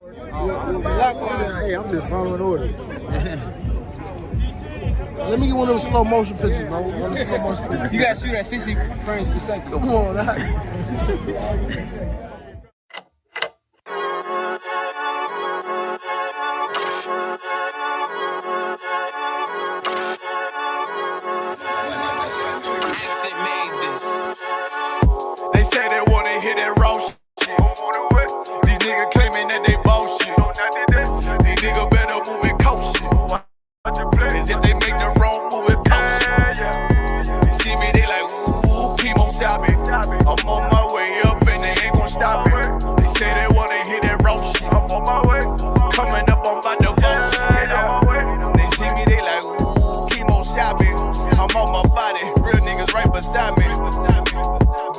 Hey, I'm just following orders. Let me get one of those slow motion pictures, bro. One of the slow motion pictures. You gotta shoot at 60 frames per second. Come on, that. They say they wanna hit that raw shit. These niggas claiming that they bullshit. These niggas better move and coast shit. As if they make the wrong move and coast shit. You see me, they like, ooh, keep on stopping. I'm on my way up and they ain't gon' stop it. They say they wanna hit that raw shit. Coming up, I'm about to bullshit. They see me, they like, ooh, keep on stopping. I'm on my body, real niggas right beside me.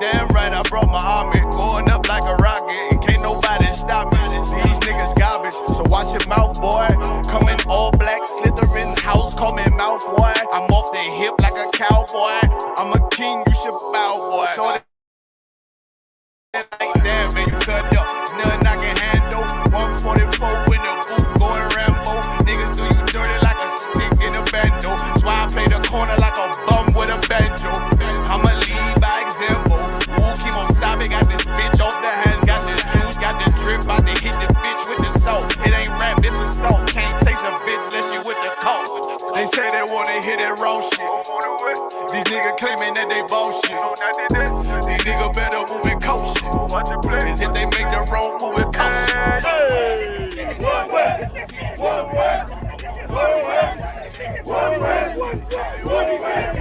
Damn right, I brought my army, going up like a rocket, and can't nobody stop me. These niggas garbage, so watch your mouth, boy. Coming all black, slithering house, call me mouth, boy. I'm off the hip like a cowboy. I'm a king, you should bow, boy. Shorty like damn, man, you cut up. Nothing I can handle. 144 in the booth, going Rambo. Niggas do you dirty like a stick in a bando. That's why I play the corner like a bum with a banjo. I'ma lead by example. Keep on sobbing, got this bitch off the hand, got this juice, got the drip, about to hit the bitch with the salt. It ain't rap, this is salt. Can't taste a bitch unless you with the coke. They say they wanna hit that raw shit. These niggas claiming that they bullshit. These niggas better move and coast shit. As if they make the wrong move and coast shit. Hey, one West, one West, one West, one West, one West.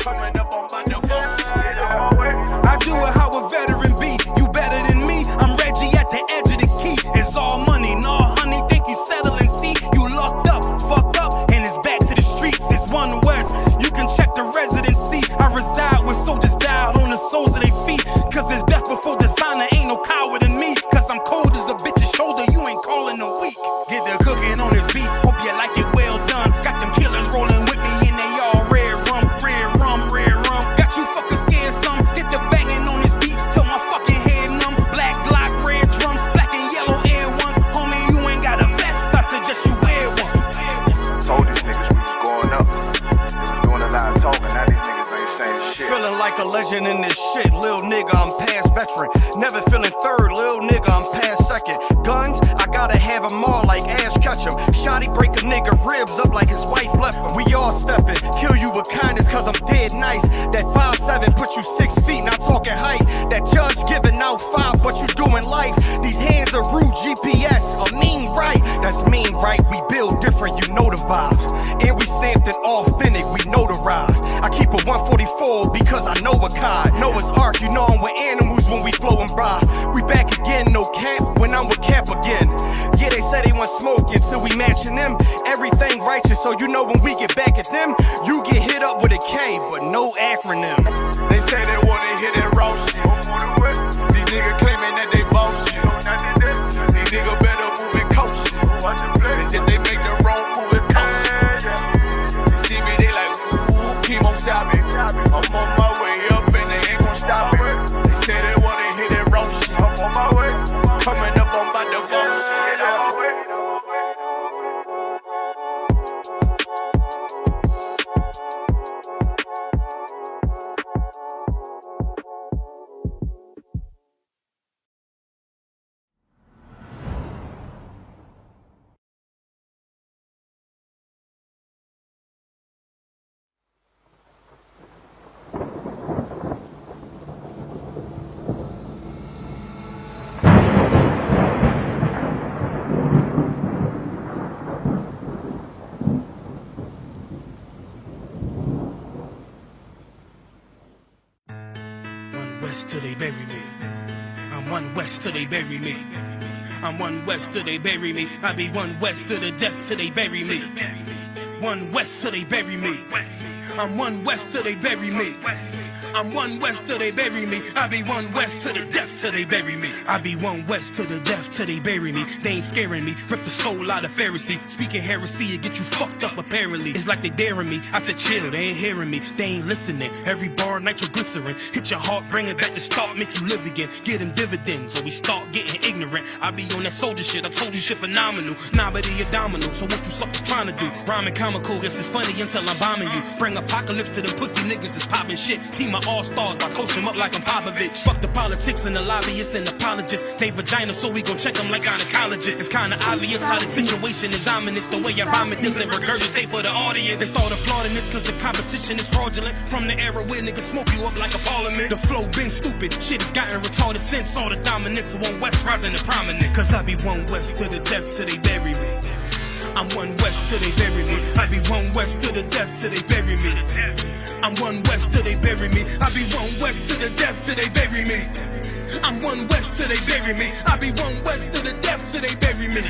Coming up on my bullshit. I do it how a veteran be. You better than me. I'm Reggie at the edge of the key. It's all money, no honey. Think you settle and see you locked up, fucked up, and it's back to the streets. It's one West. You can check the residency. I reside where soldiers died on the soles of their feet. Cause there's death before dishonor. Ain't no coward in me. Cause I'm cold as a bitch's shoulder. You ain't calling a week. Get the cooking on this beat. Hope you like it well done. Got them killers rolling with me and they all red rum, red rum, red rum. Got you fuckers scared some. Get the banging on this beat till my fucking head numb. Black Glock, red drum, black and yellow air ones. Homie, you ain't got a vest. I suggest you wear one. Told these niggas we was going up. They was doing a lot of talking. Now these niggas ain't saying shit. Feeling like a legend in this shit. Lil nigga, I'm past veteran. Never feeling third. Lil nigga, I'm past second. Guns, I gotta have them all like Ash Ketchum. Shotty break a nigga ribs up like his wife left him. We all stepping. Kill you with kindness cause I'm dead nice. That 5'7" put you 6 feet, not talking height. That judge giving out 5 but you doing life. These hands are rude GPS. A mean right. That's mean right. We build different, you know the vibes. And we stamped it authentic, we notarized. I keep a 144 because I know a kind. Noah's Ark, you know I'm with animals when we flowing by. We back again, no cap, when I'm with Cap again. Yeah, they say they want smoking, so we matching them. Everything righteous, so you know when we get back at them, you get hit up with a K, but no acronym. They say they wanna hit that raw shit. These niggas claiming that they bullshit. These niggas better move and coast shit. As if they make the wrong move and coast shit. You see me, they like, ooh, keep on stopping. I'm on my way up and they ain't gon' stop it. They say they wanna hit that raw shit. Coming up on my bullshit. West till they bury me. I'm one West till they bury me. I'm one West till they bury me. I be one West to the death till they bury me. One West till they bury me. I'm one West till they bury me. I'm one west till they bury me. I be one west to the death till they bury me. I be one west to the death till they bury me. They ain't scaring me. Rip the soul out of Pharisee. Speaking heresy, it get you fucked up apparently. It's like they daring me. I said chill, they ain't hearing me. They ain't listening. Every bar nitroglycerin. Hit your heart, bring it back to start, make you live again. Get them dividends or we start getting ignorant. I be on that soldier shit. I told you shit phenomenal. Nah, but he a domino. So what you suckers trying to do? Rhyming comical, guess it's funny until I'm bombing you. Bring apocalypse to them pussy niggas that's popping shit. Team of all-stars, I coach them up like I'm Popovich. Fuck the politics and the lobbyists and apologists. They vagina, so we gon' check them like gynecologists. It's kinda obvious how the situation is ominous. The way I vomit this and regurgitate for the audience. They start applauding this cause the competition is fraudulent. From the era where niggas smoke you up like a parliament. The flow been stupid, shit has gotten retarded since. All the dominance of one west rising to prominent. Cause I be one west to the death till they bury me. I'm one west till they bury me. I be one west to the death till they bury me. I'm one west till they bury me. I be one west to the death till they bury me. I'm one west till they bury me. I be one west to the death till they bury me.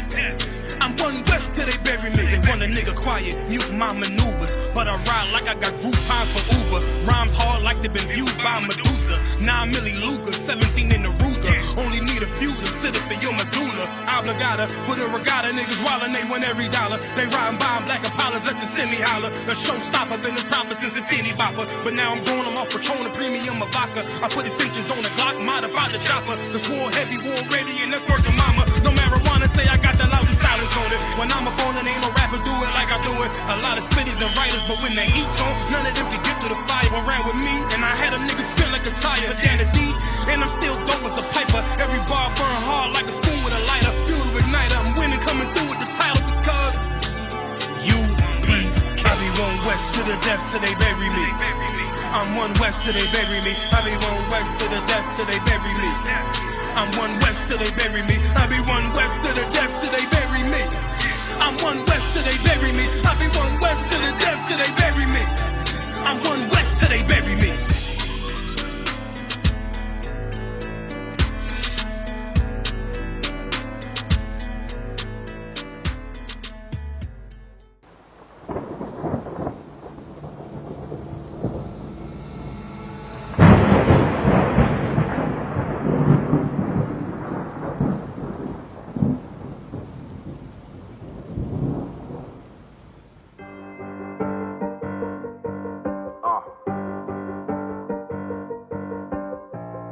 I'm one west till they bury me. They want a nigga quiet, mute my maneuvers, but I ride like I got Groupons for Uber. Rhymes hard like they been viewed by Medusa. 9 milli Luger, 17 in the Ruger. Only need a few to sit up in your medulla. Obligata for the regatta, niggas wildin', they win every dollar. They riding by in black Impalas, let the semi holler. The showstopper been as proper since the teeny bopper. But now I'm going, I'm off Patron, a premium of vodka. I put extensions on the Glock, modified the chopper. The swore heavy, war ready, and that's working mama. No marijuana, say I got the loudest silence on it. When I'm up on it, ain't no rapper do it like I do it. A lot of spitties and writers, but when the heat's on, none of them can get to the fire around with me. And I had a nigga spin like a tire, but down the D, and I'm still dope as a piper. Every bar burn hard like a spoon with a lighter. Fuel to ignite, I'm winning, coming through with the title because U.P.K. I be one west to the death till they bury me. I'm one west till they bury me. I be one west to the death till they bury me. I'm one west till they bury me. I be one west to the death till they bury me. I'm one west till they bury me. I be one west to the death till they bury me. I'm one west till they bury me.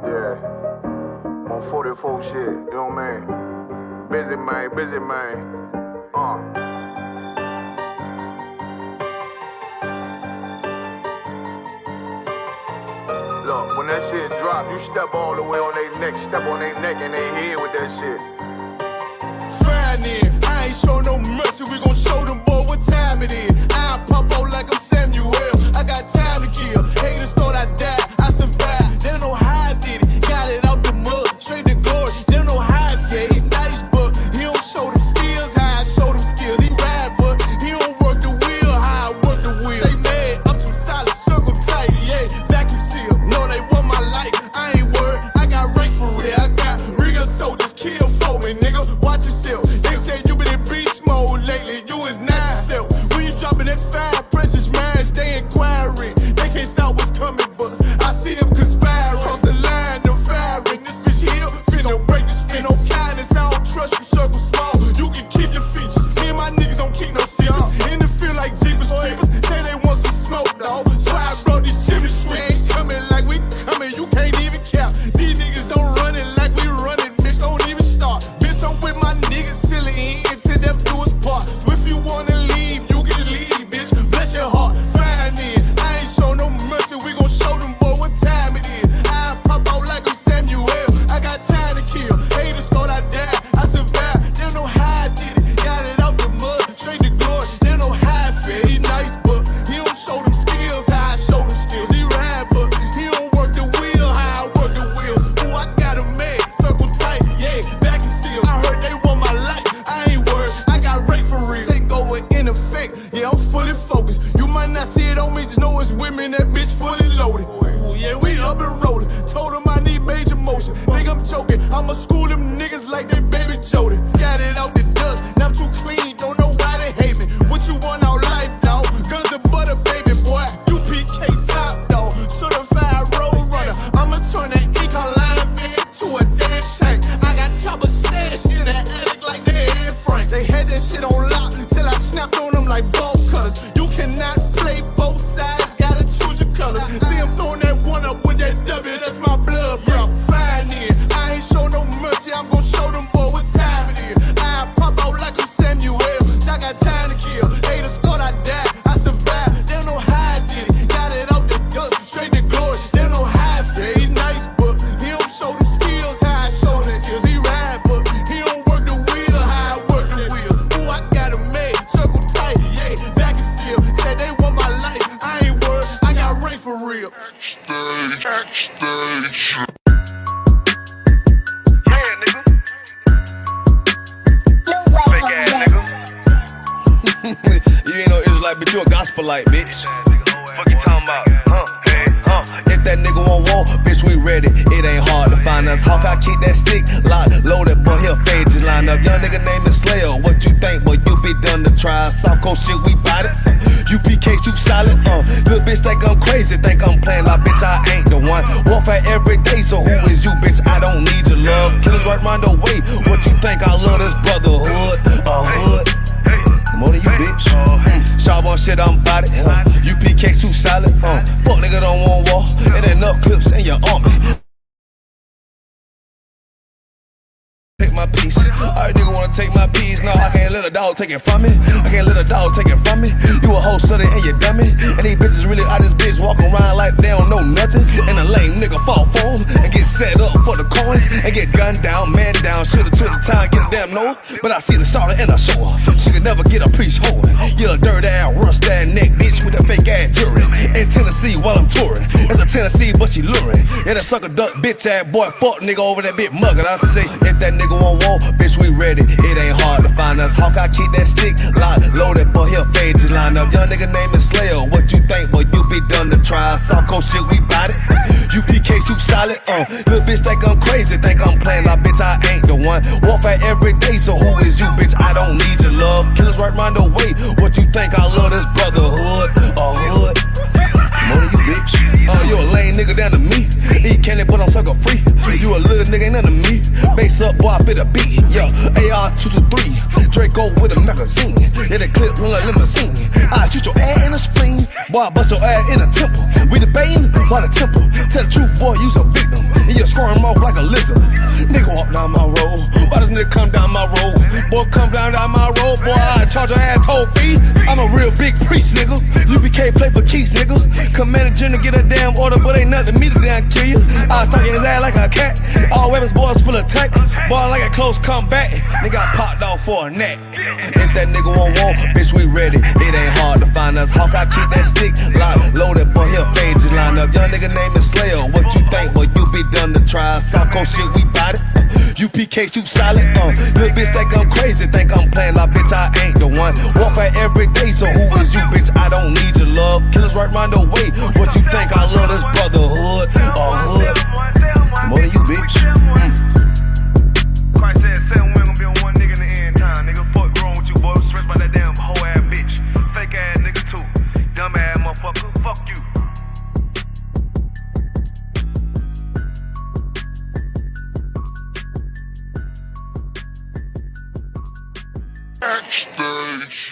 Yeah, on 44 shit, you know what I mean? Busy man. Look, when that shit drop, you step all the way on their neck, step on their neck and they head with that shit. Fine, I ain't show no mercy, we gon' show them boy what time it is. I pop out like I'm Samuel, I got time to kill. Haters thought I died, I survived. They don't know how I did it, got it out the mud, straight to glory. They don't know how I fed it, nice but he don't show them skills, how I show them skills. He ride but he don't work the wheel, how I work the wheel. They mad, I'm too solid, circle tight, yeah, vacuum seal. No, they want my life, I ain't worried, I got rank for real. I got real soldiers, kill for me, nigga, watch yourself. They say you been in beast mode lately, you is not yourself. When you dropping that fire, precious marriage, they inquiring. They can't stop what's coming, but I see them conspiring. Cross the line, them firing. This bitch here, finna break the spin. No kindness, I don't trust you, circle small. You can keep your features. Me and my niggas don't keep no secrets. In the field like Jeepers Creepers, say they want some smoke, dawg. So I brought these chimney sweepers. Coming like we coming, you can't even cap. These niggas don't run it like we running, bitch, don't even start. Bitch, I'm with my niggas till the end, till them do us part. So if you wanna leave, you can leave, bitch. Bless your heart, fine in. I ain't show no mercy, we gon' show them boy what time it is. I pop out like I'm Samuel, I got time to kill. Haters thought I died, I survived. They don't know how I did it, got it out the mud, straight to glory. They don't know how I feel. He nice, but he don't show them skills, how I show them skills. He ride, but he don't work the wheel, how I work the wheel. Ooh, I got a man, circle tight, yeah, vacuum seal. I heard they want my life, I ain't worried, I got rate for real. Take over in effect, yeah, I'm fully focused. You might not see it on me, just know it's women, that bitch fully loaded. Ooh, yeah, we up and rolling. Told them I need major motion. Think I'm joking, I'ma school them niggas like they baby Jody. Got it out the dust, now I'm too clean, don't know why they hate me. What you want out life, dawg? Guns and butter, baby boy. U.P.K. top, dawg. Certified road real. You ain't no Israelite, but you a gospelite, bitch. Fuck you talking about? If that nigga won't war, bitch, we ready. It ain't hard to find us. How can I keep that stick locked, loaded, boy, he'll fade you line up. Young nigga named Slayer. What you think, boy? You be done to try. South Coast shit, we bout it. U.P.K, soup solid. Little bitch think I'm crazy, think I'm playing like bitch, I ain't the one. Warfare every day, so who is you, bitch? I don't need your love. Killers right round the way. What you think? I love this brotherhood. Hood. More than you, bitch. Sharp on shit, I'm bout it. U.P.K soup solid. Fuck nigga don't want war. It ain't enough clips in your army. Take my piece. Alright, nigga wanna take my piece. No, I can't let a dog take it from me. I can't let a dog take it from me. You a whole study and you dummy. And these bitches really out this bitch walking around like they don't know nothing. And a lame nigga fall for them and get set up for the coins and get gunned down, man down. Shoulda took the time, get a damn no. But I see the sorrow and I show her. She could never get a priest holding. You a dirt ass, rust ass neck bitch with a fake ass jury. In Tennessee while I'm touring. It's a Tennessee, but she luring. Yeah, that sucker duck bitch ass boy fuck nigga over that bit muggin'. I say, if that nigga won't war, bitch, we ready. It ain't hard to find us. How can I keep that stick locked, loaded, boy, he'll fade you line up. Young nigga named Slayer. What you think, boy? You be done to try. South Coast shit, we bout it. U.P.K soup solid. Little bitch think I'm crazy, think I'm playing like bitch, I ain't the one. Warfare every day, so who is you, bitch? I don't need your love. Killers right round the way. What you think? I love this brotherhood. Hood. More than you, bitch. You a lame nigga down to me. Eat candy, but I'm sucker free. You a little nigga, ain't nothing to me. Base up, boy, I fit a beat. Yeah, AR-223. Draco with a magazine. Yeah, that clip run like limousine. I shoot your ass in the spleen. Boy, I bust your ass in the temple. We debating by the temple. Tell the truth, boy, you's a victim. And you're scoring off like a lizard. Nigga walk down my road. Why does nigga come down my road? Boy, come down my road. Boy, I charge your ass toll fee. I'm a real big priest, nigga. U.P.K play for keys, nigga. Commander General get a damn order, but ain't nothing me to damn kill you. I stuck in his ass like a cat. All weapons, boys full of tech. Boy, like a close comeback. Nigga got popped off for a neck. If that nigga won't war, bitch, we ready. It ain't hard to find us. How can I keep that stick locked, loaded, boy, he'll fade you line up. Young nigga named Slayer. What you think, boy? You be done to try. South Coast shit, we bout it. U.P.K soup solid. Little bitch think I'm crazy, think I'm playing like bitch, I ain't the one. Warfare every day, so who is you, bitch? I don't need your love. Killers right round the way. What you think? I love this brotherhood. Hood. More than you, bitch. Christ said 7 women gonna be on one nigga in the end time. Nigga, fuck wrong with you, boy? Stressed by that damn hoe ass bitch. Fake ass nigga too. Dumb ass motherfucker. Fuck you. Backstage.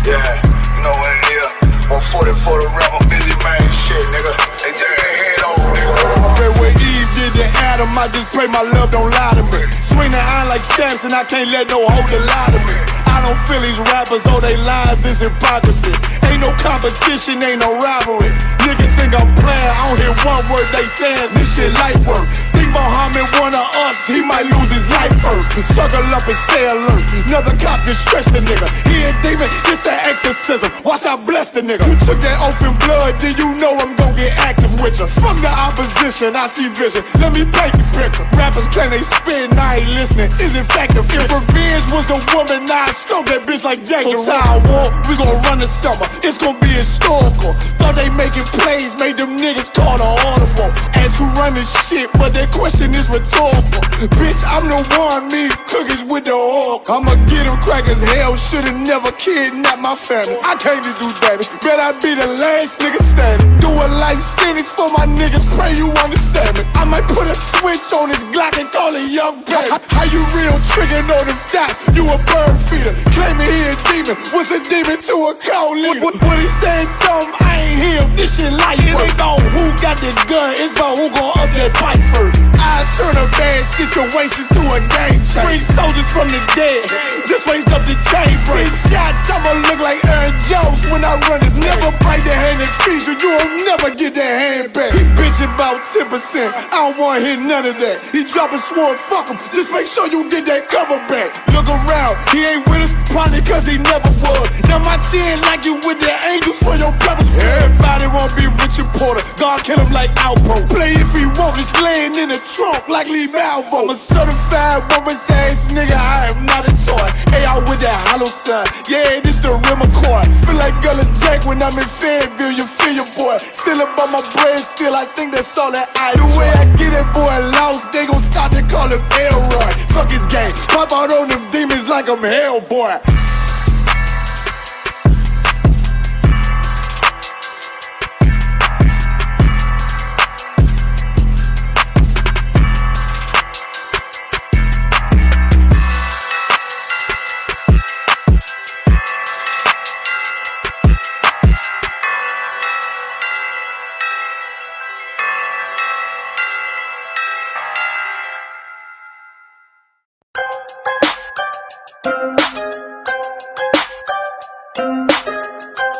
Yeah, you know what it is. 140 for the rapper, busy man, shit, nigga. They turn their head over, nigga. I pray where Eve did to Adam, I just pray my love don't lie to me. Swing the iron like stamps and I can't let no hoe to lie to me. I don't feel these rappers, all they lies is hypocrisy. Ain't no competition, ain't no rivalry. Niggas think I'm playing, I don't hear one word they saying, this shit light work. Think Muhammad one of us, he might lose his life first. Suckle up and stay alert, another cop just stretch the nigga. He a demon, it's an exorcism, watch I bless the nigga. You took that oath in blood, then you know I'm gon' get active with you. From the opposition, I see vision, let me paint the picture. Rappers claim they spit and I ain't listening, is it effective? If revenge was a woman, now I scope that bitch like Jake. So Tower War, we gon' run the summer, it's gon' be historical. Thought they making plays, made them niggas call the audible. Ask who run this shit, but that question is rhetorical. Bitch, I'm the one, me cookies with the oil. I'ma get them crackers, hell, should've never kidnapped my family. I can't do that, bet I be the last nigga standing. Do a life sentence for my niggas, pray you understand me. I might put a switch on this Glock and call it Young Pay. How you real trigger know them dots? You a bird feeder, claiming he a demon. What's a demon to a cold leader? What he saying something, I ain't hear. This shit light. It ain't about who got the gun, it's about who gon' up that pipe first. I turn a bad situation to a game changer. Bring soldiers from the dead, just raised up the chain. Free shots, I'ma look like Aaron Jones when I run it. Never bite the hand and speaker, you won't never get that hand back. He bitchin' about 10%, I don't wanna hear none of that. He dropping sword, fuck him, just make sure you get that cover back. Look around, he ain't with us, probably cause he never was. Now my chin like you with the angels for your brothers. Everybody wanna be Richard Porter, God kill him like Alpo. Play if he want, it's laying in the trunk like Lee Malvo. I'm a certified woman's ass nigga, I am not a toy. Hey, I with that hollow sign, yeah, this the rim accord. Feel like Gullah Jack when I'm in Fayetteville, you feel your boy. Still up on my bread, still I think that's all that I do. The way I get that boy lost, they gon' start to call him Elroy. Fuck his game, pop out on them demons like I'm Hellboy.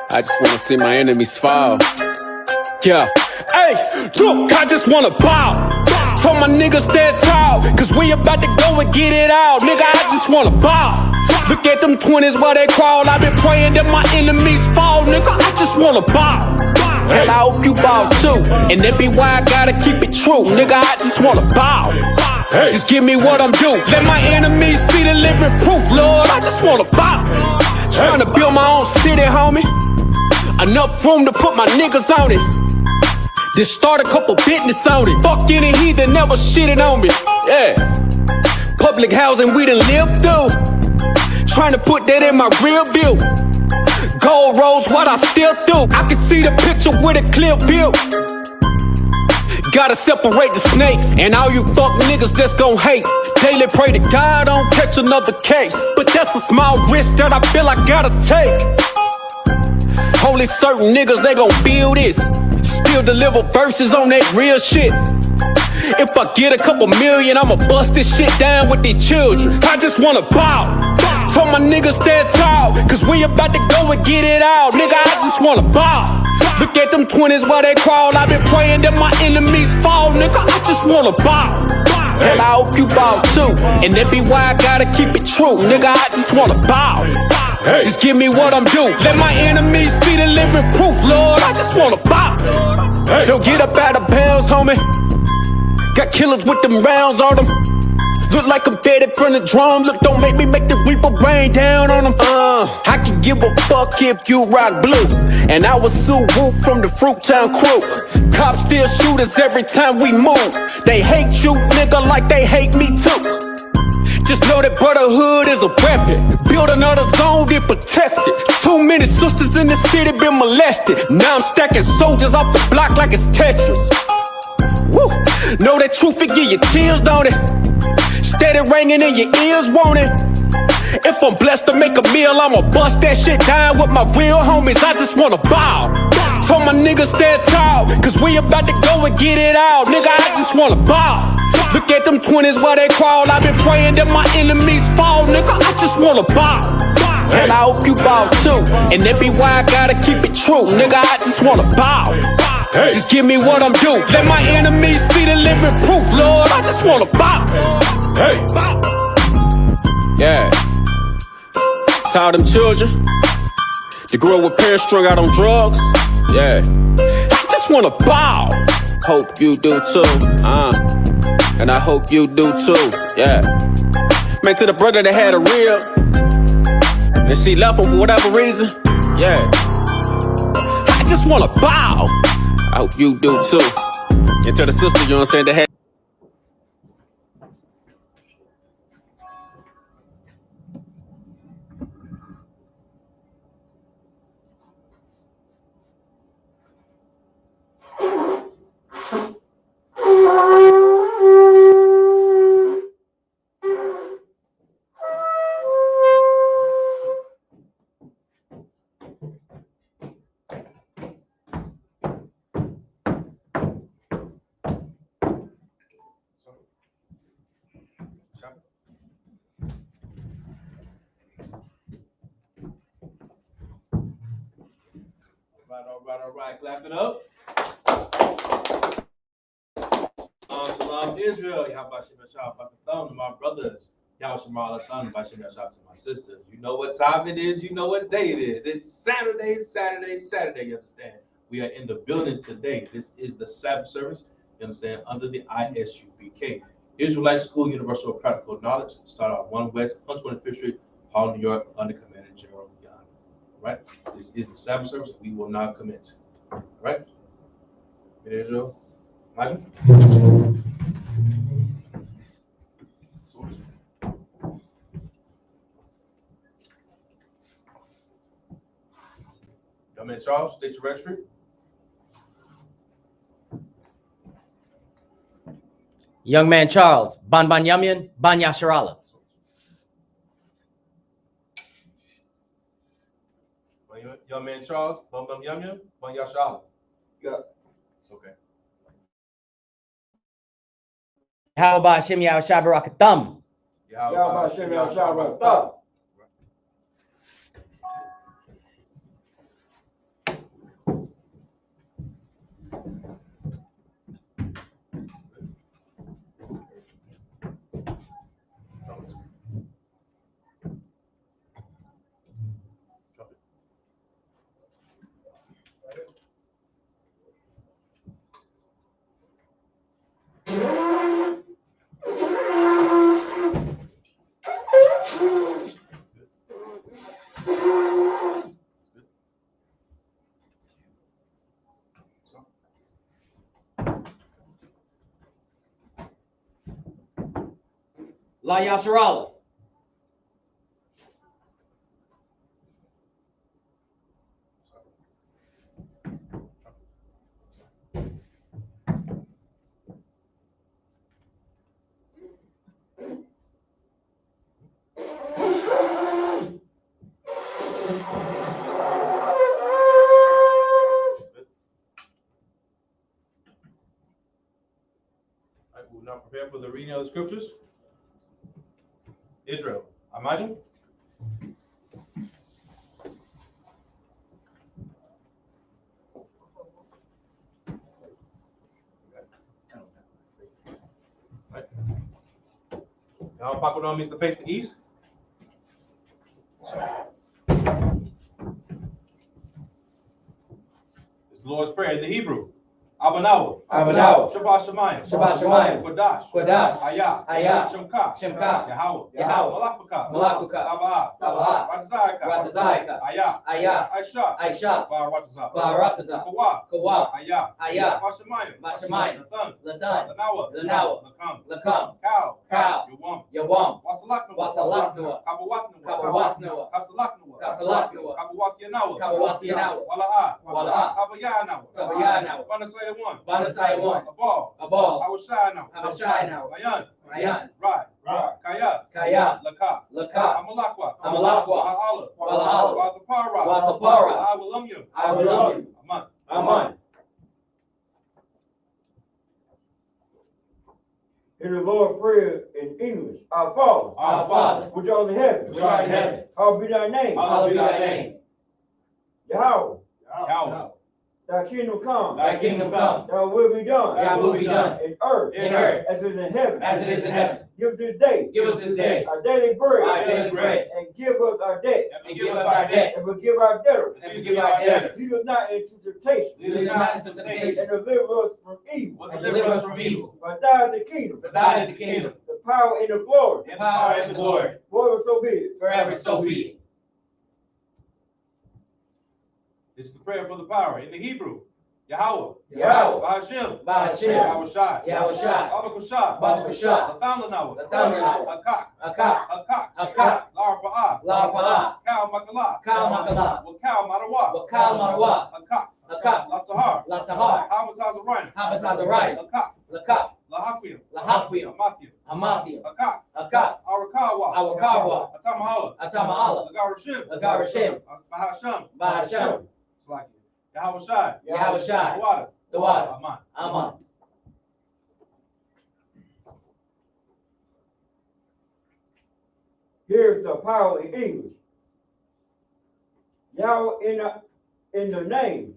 I just wanna see my enemies fall. Yeah. Hey, look, I just wanna bow. Told my niggas stand tall, cause we about to go and get it out. Nigga, I just wanna bow. Look at them 20s while they crawl. I've been praying that my enemies fall. Nigga, I just wanna bow. And I hope you bow too. And that be why I gotta keep it true. Nigga, I just wanna bow. Just give me what I'm due. Let my enemies see the living proof, Lord. I just wanna bow. Trying to build my own city, homie. Enough room to put my niggas on it. Then start a couple business on it. Fuck any heathen, never shitted on me. Yeah. Public housing we done lived through. Trying to put that in my real view. Gold rolls, what I still do. I can see the picture with a clear view. Gotta separate the snakes. And all you fuck niggas that's gon' hate. Daily pray to God I don't catch another case. But that's a small risk that I feel I gotta take. Only certain niggas, they gon' feel this. Still deliver verses on that real shit. If I get a couple million, I'ma bust this shit down with these children. I just wanna bow. Told my niggas stand tall, cause we about to go and get it out. Nigga, I just wanna bow. Look at them 20s while they crawl. I've been praying that my enemies fall. Nigga, I just wanna bow. And I hope you bow too. And that be why I gotta keep it true. Nigga, I just wanna bow. Just give me what I'm due. Let my enemies see the living proof, Lord. I just wanna bow. Don't get up out of bounds, homie. Got killers with them rounds on them. Look like I'm fed from the drum. Look, don't make me make the reaper rain down on them. I can give a fuck if you rock blue. And I was Sue Woo from the Fruit Town crew. Cops still shoot us every time we move. They hate you, nigga, like they hate me too. Just know that brotherhood is a weapon. Build another zone, get protected. Too many sisters in the city been molested. Now I'm stacking soldiers off the block like it's Tetris. Woo. Know that truth, it give you chills, don't it? Steady ringing in your ears, won't it? If I'm blessed to make a meal, I'ma bust that shit down with my real homies. I just wanna bow. Told my niggas stand tall, cause we about to go and get it out. Nigga, I just wanna bow. Look at them 20s while they crawl. I've been praying that my enemies fall. Nigga, I just wanna bow. And I hope you bow too. And that be why I gotta keep it true. Nigga, I just wanna bow. Just give me what I'm due. Let my enemies see the living proof, Lord. I just wanna bow. Yeah. To all them children that grew up with parents strung out on drugs. Yeah. I just wanna bow. Hope you do too. And I hope you do too. Yeah. Man, to the brother that had a rib and she left him for whatever reason. Yeah. I just wanna bow. I hope you do too. And to the sister, you know what I'm saying, that had All right. Clap it up. Shalom Israel. To my brothers. To my sisters. You know what time it is. You know what day it is. It's Saturday. You understand? We are in the building today. This is the Sabbath service. You understand? Under the I.S.U.P.K. Israelite School Universal Practical Knowledge. Start out 1 West, 125th Street, Harlem, New York, under Commander General Yahanna. Right? This is the Sabbath service. We will not commit. Right? Israel. Imagine. Young man Charles, state your registry. Young man Charles, Ban Ban Yamyan, Ban Yasharala. Young man Charles, Bum Bum Yum Yum, Ban Yasharala. Yeah. Okay. How about Hashem Yahweh Shabbarakatham? Yahweh Hashem Yahweh Shabbarakatham. La Yasharala. We will now prepare for the reading of the scriptures. Israel. Imagine. Right. Now, Pakodon means to face the east. It's the Lord's Prayer in the Hebrew. Abanawa. Shabbat Shemayim. Kodash. Ayah. Shemka. Yahweh. Malakbuka. Taba'ah. Ratazayaka. Ayah. Aisha. Barataza. Kawah. Ayah. Mashamayim. Lathan. Lanawa. Lakam. Cow. Yawam. Wasalaknua. Kabawaknua. Kasalaknua. Kabawakiyanawa. Wala'ah. Kabayanawa. Banasaya 1. A ball. Awashayanawa. Mayan. Right. Kaya. Laka. Amalakwa. Walapara. I will you. Aman. Hear the Lord prayer in English. Our Father, which art in heaven. Hallowed be thy name. Yahweh. Thy kingdom come. Thy will be done. In earth. As it is in heaven. Give us this day. Our daily bread. And give us our debt. And forgive our debtors. Lead us not into temptation. And deliver us from evil. For thine is the kingdom. The power and the glory. Forever so be it. This is the prayer for the power in the Hebrew. Yahweh. Ba'Hashem. Yahweh Shai. Babakushah. Lathan Lanawa. Akak. Larpa'ah. Kal Makalah. Wakal Marawa. Akak. Latahar. Habataza Ryan. Lakak. Lahafim. Amathiam. Akak. Awakawa. Atamahala. Lagarashim. Bahasham. It's like Yahweh Shai. The water. Aman. Here's the power in English. Yahweh in the name.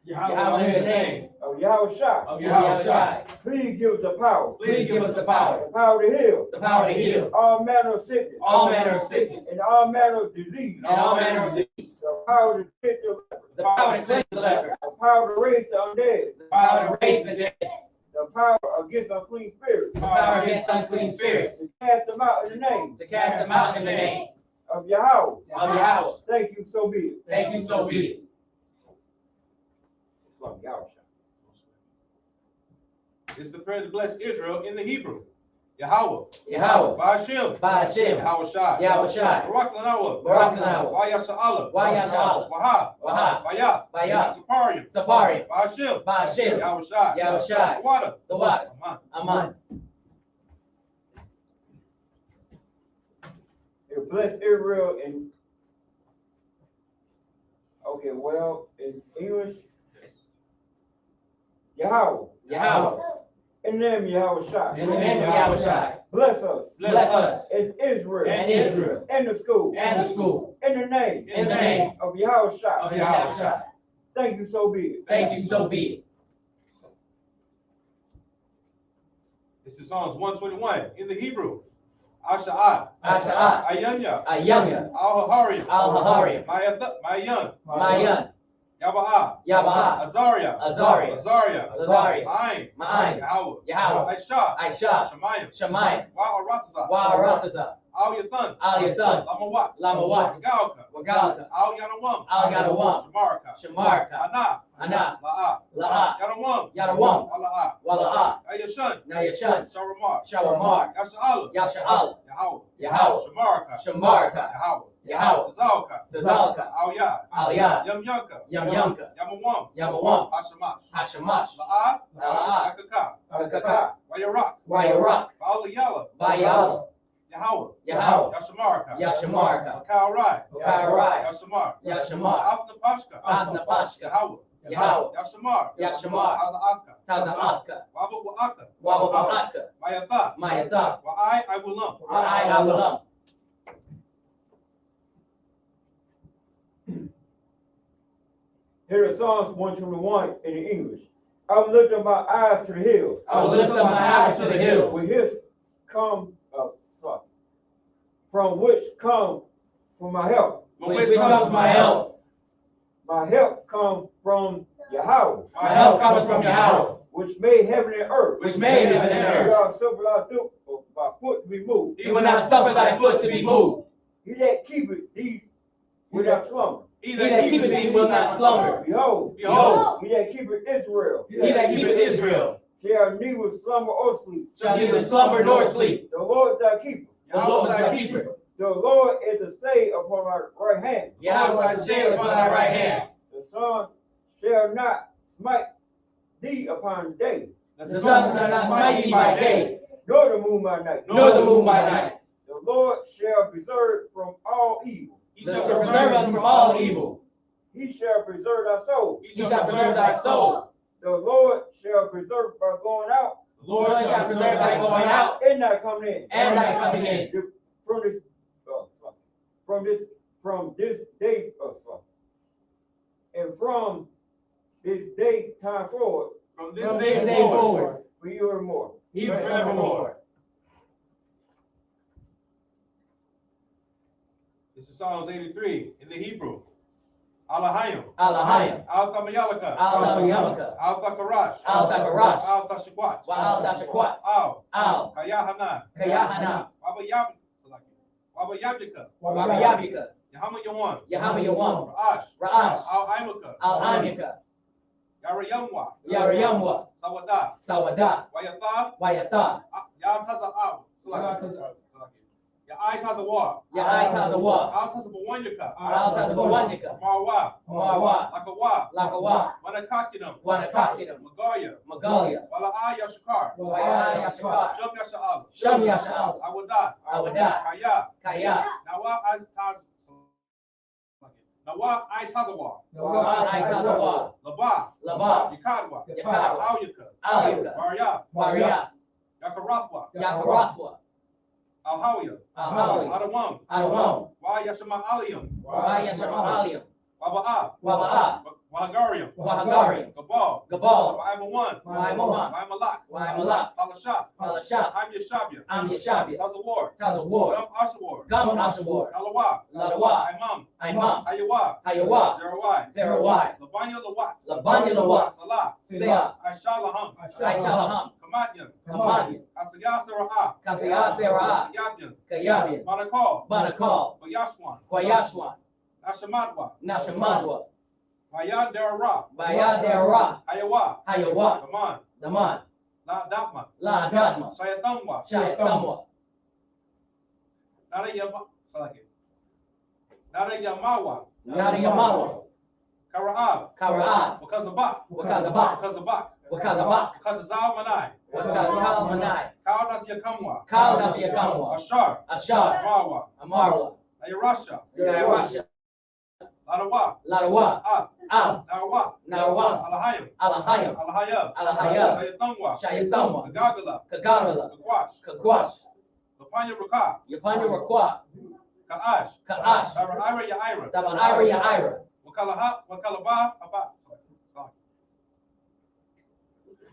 Yahanna in the name of Yahushua. of Yahushua. Please give us the power. Please give us the power. The power to heal. The power to heal. All manner of sickness. All manner of sickness. And all manner of disease. And all manner of disease. The power to cleanse the leper. The power to cleanse the leper. The power to raise the undead. The power to raise the dead. The power against unclean spirits. The power against unclean spirits. To cast them out in the name. To cast them out in the name of Yahweh. of Yahweh. Thank you, so be it. Thank you, so be it. From Yahweh. It's the prayer to bless Israel in the Hebrew. Yahweh. Yahweh. Ba'ashem. Ba'ashem. Yahushai. Yahushai. Barak Lanawa. Barak Lanawa. Wa'yasha'ala. Wa'yasha'ala. Waha. Waha. Baya. Baya. Saparium. Saparium. Ba'ashem. Ba'ashem. Yahushai. Yahushai. The water. The water. Aman. Aman. It bless Israel in, okay, well, in English, Yahweh. Yahweh. In the name of Yahushua. In the name of Yahushua. Bless us. Bless us. As Israel. And Israel. And the school. And the school. In the name. In the name of Yahushua. of Yahushua. Thank you, so be it. Thank you, so be it. This is Psalms 121 in the Hebrew. Asha'ah. Asha'ah. Ayanya. Ayanya. Al-Hahariam. Al-Hahariam. Mayan. Mayan. Yaba'ah. Yaba'ah. Azariah. Azariah. Azariah. Azariah. Ma'ayin. Ma'ayin. Yahweh. Yahweh. Aisha. Aisha. Shemayim. Shemayim. Wa'aratazah. Wa'aratazah. Al-Yathan. Al-Yathan. Lamawat. Lamawat. Wagalka. Wagalka. Al-Yanawam. Al-Yanawam. Shamarka. Shamarka. Ana. Ana. La'a. La'a. Yanawam. Yanawam. Wala'a. Wala'a. Ayashan. Nayashan. Sharamar. Sharamar. Yasha'al. Yasha'al. Yahweh. Yahweh. Shamarka. Shamarka. Yahweh. Yahweh. Tazalka. Tazalka. Al-Yad. Al-Yad. Yamyanka. Yamyanka. Yamawam. Yamawam. Hashamash. Hashamash. La'a. La'a. Yakaka. Kakaka. Wayarak. Wayarak. Ba'aliyala. Bayala. Yahweh. Yahweh. Yashamarka. Yashamarka. Wakaurai. Wakaurai. Yashamar. Yashamar. Afnapashka. Afnapashka. Yahweh. Yahweh. Yashamar. Yashamar. Taza'aka. Taza'aka. Wabawa'aka. Wabawa'aka. Mayatha. Mayatha. I will lump. I will lump. Here are Psalms 121 in the English. I will lift up my eyes to the hills. I will lift up my eyes to the hills. With his come from which come for my help. From which comes my help. My help comes from Yahweh. My help comes from Yahweh. Which made heaven and earth. Which made heaven and earth. God suffered my foot to be moved. He will not suffer thy foot to be moved. He that keepeth thee without slumber. He that keepeth thee will not slumber. Behold, Behold, he that keepeth Israel. he that keepeth Israel Shall neither slumber or sleep. shall neither slumber nor sleep. The Lord is thy keeper. The Lord is thy keeper. The Lord is the shade upon my right hand. Yahweh is thy shade upon thy right hand. The sun shall not smite thee upon day, The sun shall not smite thee by day, nor the moon by night. nor the moon by night. The Lord shall preserve from all evil. He shall preserve us from all evil. He shall preserve thy soul. He shall preserve thy soul. The Lord shall preserve thy going out. The Lord shall preserve thy going out And thy coming in. and thy coming in. From this day, and from this day time forward, From this From day this day forward. forward, for you and more. even forevermore. This is Psalms 83 in the Hebrew. Alahayim. Alahayim. Al-Tamayalaka. Al-Tamayalaka. Al-Takarash. Al-Takarash. Al-Tashikwat. Wa-al-Dashakwat. Al. Al. Kayahanna. Kayahana. Wabayabika. Wabayabika. Yahama Yawan. Yahama Yawam. Ra'ash. Ra'ash. Al-Aimaka. Al-Amika. Yarayamwa. Yarayamwa. Sawada. Sawada. Wayatha. Wayata. Ya'taza'aw. Ya'aitazawa. Ya'aitazawa. Al-Tazabawanyaka. Al-Tazabawanyaka. Marwa. Marwa. Lakawa. Lakawa. Wanakakinam. Wanakakinam. Magaya. Magalia. Wala'a Yashkar. Wayashakar. Sham Yasha'al. Sham Yasha'al. Awada. Awada. Kaya. Kaya. Nawa Aitazawa. Wa'aitazawa. Laba. Laba. Yakadwa. Yakadwa. Alyaka. Alyaka. Maria. Maria. Yakarathwa. Yakarathwa. Alhawiya. Alhawiya. Adawam. Adawam. Wa Yashama Aliyam. Wayashama Aliyam. Waba'a. Waba'a. Wahagarium. Wahagarium. Gabal. Gabal. Waimawan. Waimawan. Waimalak. Waimalak. Palashah. Palashah. I'm Yeshabia. I'm Yeshabia. Tazawar. Tazawar. Gum Ashawar. Gum Ashawar. Alawa. Lalawa. Imam. Imam. Ayawa. Hayawa. Zerawai. Zerawai. Labanya Lawat. Labanya Lawat. Salah. Salah. Aishalaham. Aishalaham. Kamadyan. Kamadyan. Asaya Sarah. Kasaya Sarah. Yabyan. Kayabyan. Banakal. Banakal. Bayashwan. Kwayashwan. Nashamadwa. Nashamadwa. Bayad Dara. Bayad Dara. Ayawa. Hayawa. Kaman. Daman. La Datma. La Datma. Shayatamwa. Shayatamwa. Narayamawa. Narayamawa. Kara'ab. Kara'ab. Wakazabak. Wakazabak. Wakazabak. Wakazabak. Wakazal Manai. Wakazal Manai. Kaudas Yakamwa. Kaudas Yakamwa. Ashar. Ashar. Marwa. Amarwa. Ayarasha. Yarasha. Larawa. Larawa. Ab. Narwa. Narwa. Alahayim. Alahayim. Alahayab. Alahayab. Shayatamwa. Shayatamwa. Kagagala. Kagagala. Kakwash. Kakwash. Lapanya Raka. Yapanya Rakwa. Ka'ash. Ka'ash. Ira Yaira. Tabanaira Yaira. Wakalaba.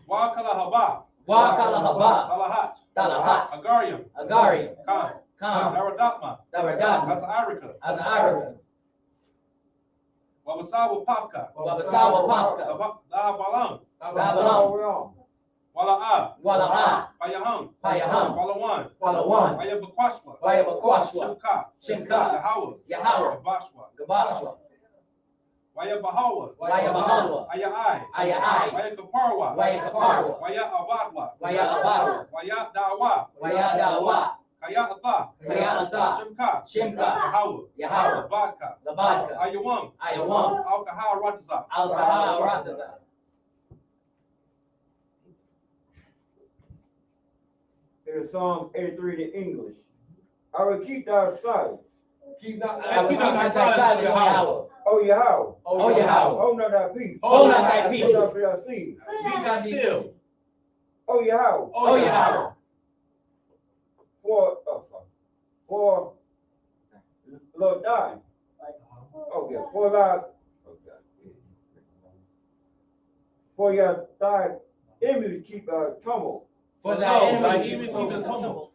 Wakalahaba. Wakalahaba. Talahat. Talahat. Agarium. Agarium. Khan. Khan. Naradatma. Naradatma. Azarika. Azarika. Wabasawa Pafka. Wabasawa Pafka. Lahabalam. Labalam. Wala'a. Wala'a. Payaham. Payaham. Walawan. Walawan. Wayabakwashwa. Wayabakwashwa. Shimka. Shimka. Yahawa. Yahawa. Gabashwa. Gabashwa. Wayabahawa. Wayabahawa. Ayai. Ayai. Wayakaparwa. Wayakaparwa. Wayabadwa. Wayabadwa. Wayadawa. Wayadawa. Kayatha. Kayatha. Shimka. Shimka. Yahawa. Yahawa. Labadka. Labadka. Ayawam. Ayawam. Alkaha Rataza. Alkaha Rataza. In Psalms 83 in English. I will keep thy silence. Keep not thy silence, Yahweh. Oh Yahweh. Oh Yahweh. Hold not thy peace. Hold not thy peace. Hold not thy seed. Be not still. Oh Yahweh. Oh Yahweh. For Lord die. Okay. For your thy enemies keep tumult. For thy enemies keep a tumult.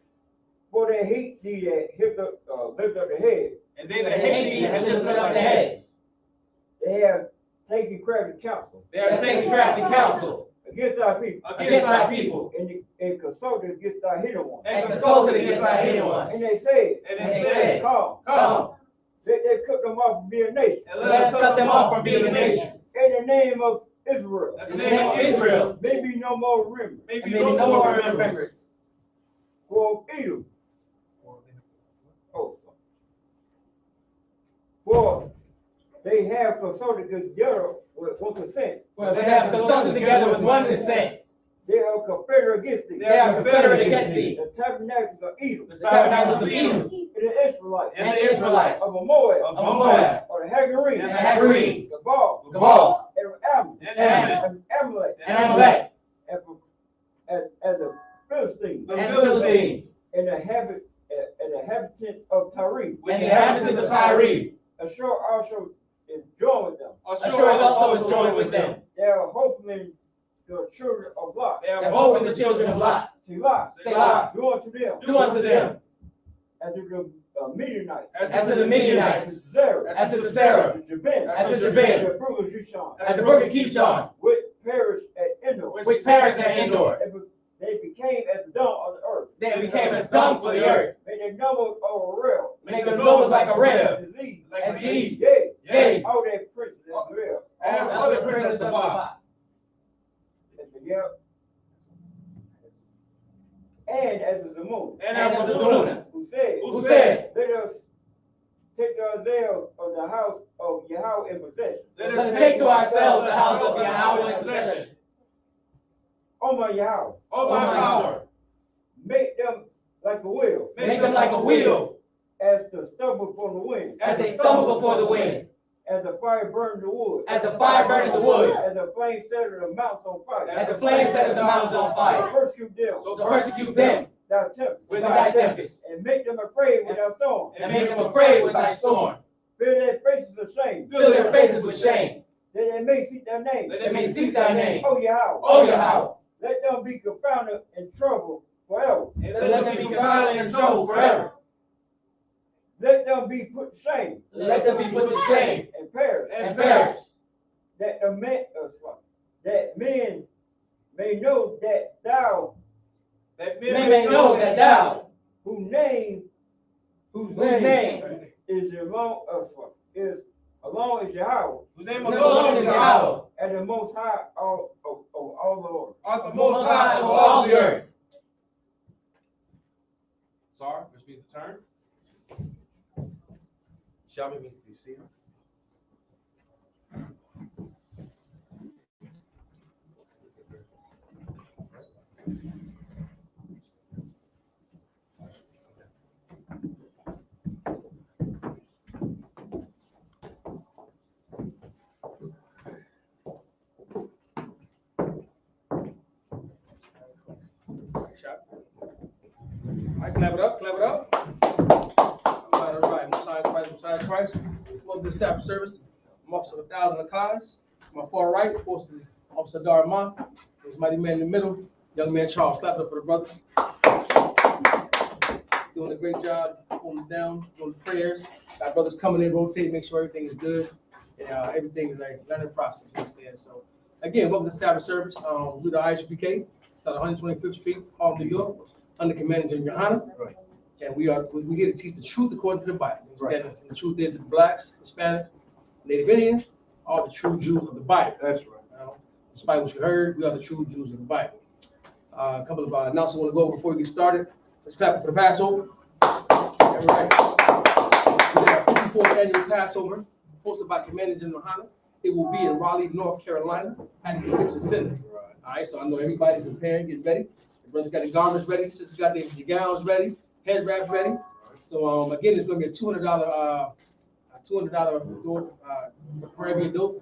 For they hate thee that lift up the head. And they that hate thee have lifted up the heads. They have taken crafty counsel. They have taken crafty counsel Against thy people. against thy people. And consulted against thy hidden ones. And consulted against thy hidden ones. And they said. And they said, Come. They cut them off from being a nation. And let us cut them off from being a nation. In the name of Israel. In the name of Israel. Maybe no more remembrance. Maybe no more remembrance. For Edom. For they have consulted together with one consent. Well, they have consulted together with one consent. They are confederate against thee. They are confederate against thee. The tabernacles of Edom. The tabernacles of Edom. And the Israelites. And the Israelites. Of Moab. Of Moab. Or the Hagarenes. And the Hagarenes. Gabal. Gabal. And Amalek. And Amalek. As the Philistines. And the Philistines. And the inhabitants of Tyre. And the inhabitants of Tyre. Ashur also is joined with them. Ashur also is joined with them. They are hoping the children of Lot. They are hoping the children of Lot. Selah. Selah. Do unto them. Do unto them. As to the Midianites. As to the Midianites. As to Zerah. As to Sarah. As to Jabin. As to Jabin. The brook of Kishon. At the brook of Kishon. Which perished at Endor. Which perished at Endor. They became as the dung of the earth. They became as dung for the earth. Made their numbers of a rail. Make their numbers like a rail. Disease. Like disease. Yea. All their princes as well. All other princes of Sabbath. And as a Zamun. And as a Zamun. Who said, let us take ourselves of the house of Yahweh in possession. Let us take to ourselves the house of Yahweh in possession. Oh my Yahweh. Oh my power. Make them like a wheel. Make them like a wheel. As to stumble before the wind. As they stumble before the wind. As the fire burns the wood. As the fire burns the wood. As the flame setteth the mountains on fire. As the flame setteth the mountains on fire. Persecute them. So persecute them. Thy tempest. With thy tempest. And make them afraid with thy storm. And make them afraid with thy storm. Fill their faces with shame. Fill their faces with shame. That they may seek thy name. That they may seek thy name. Oh, Yahweh. Oh, Yahweh. Let them be confounded in trouble forever. And let them be confounded in trouble forever. Let them be put to shame. Let them be put to shame. And perish. And perish. That men may know that thou. That men may know that thou. Whose name is alone is Yahweh. Whose name alone is Yahweh. And the most high of all the Lord. The most high of all the earth. Sorry, which means the turn. Shall we means to be seated. All right, clap it up, clap it up. All right, Messiah Christ. Welcome to the Sabbath service. I'm Officer 1,000 Akas. To my far right, of course, is Officer Darma. There's mighty man in the middle, young man Charles. Clap it up for the brothers. Doing a great job, holding it down, doing the prayers. Got brothers coming in, rotate, make sure everything is good. And everything is a learning process, you understand? So, again, welcome to the Sabbath service. We're the I.S.U.P.K. It's at 125th Street, Harlem, New York, under Commander Yahanna. Right. And we're here to teach the truth according to the Bible. Right. The truth is that the blacks, Hispanics, Native Indians are the true Jews of the Bible. That's right. Despite what you heard, we are the true Jews of the Bible. A couple of announcements I want to go over before we get started. Let's clap for the Passover. All right. We have our 54th annual Passover, hosted by Commander Yahanna. It will be in Raleigh, North Carolina, at the Convention Center. Right. All right, so I know everybody's preparing, getting ready. The brothers got the garments ready, sisters got the gowns ready, head wraps ready. So again, it's going to be a $200 for every adult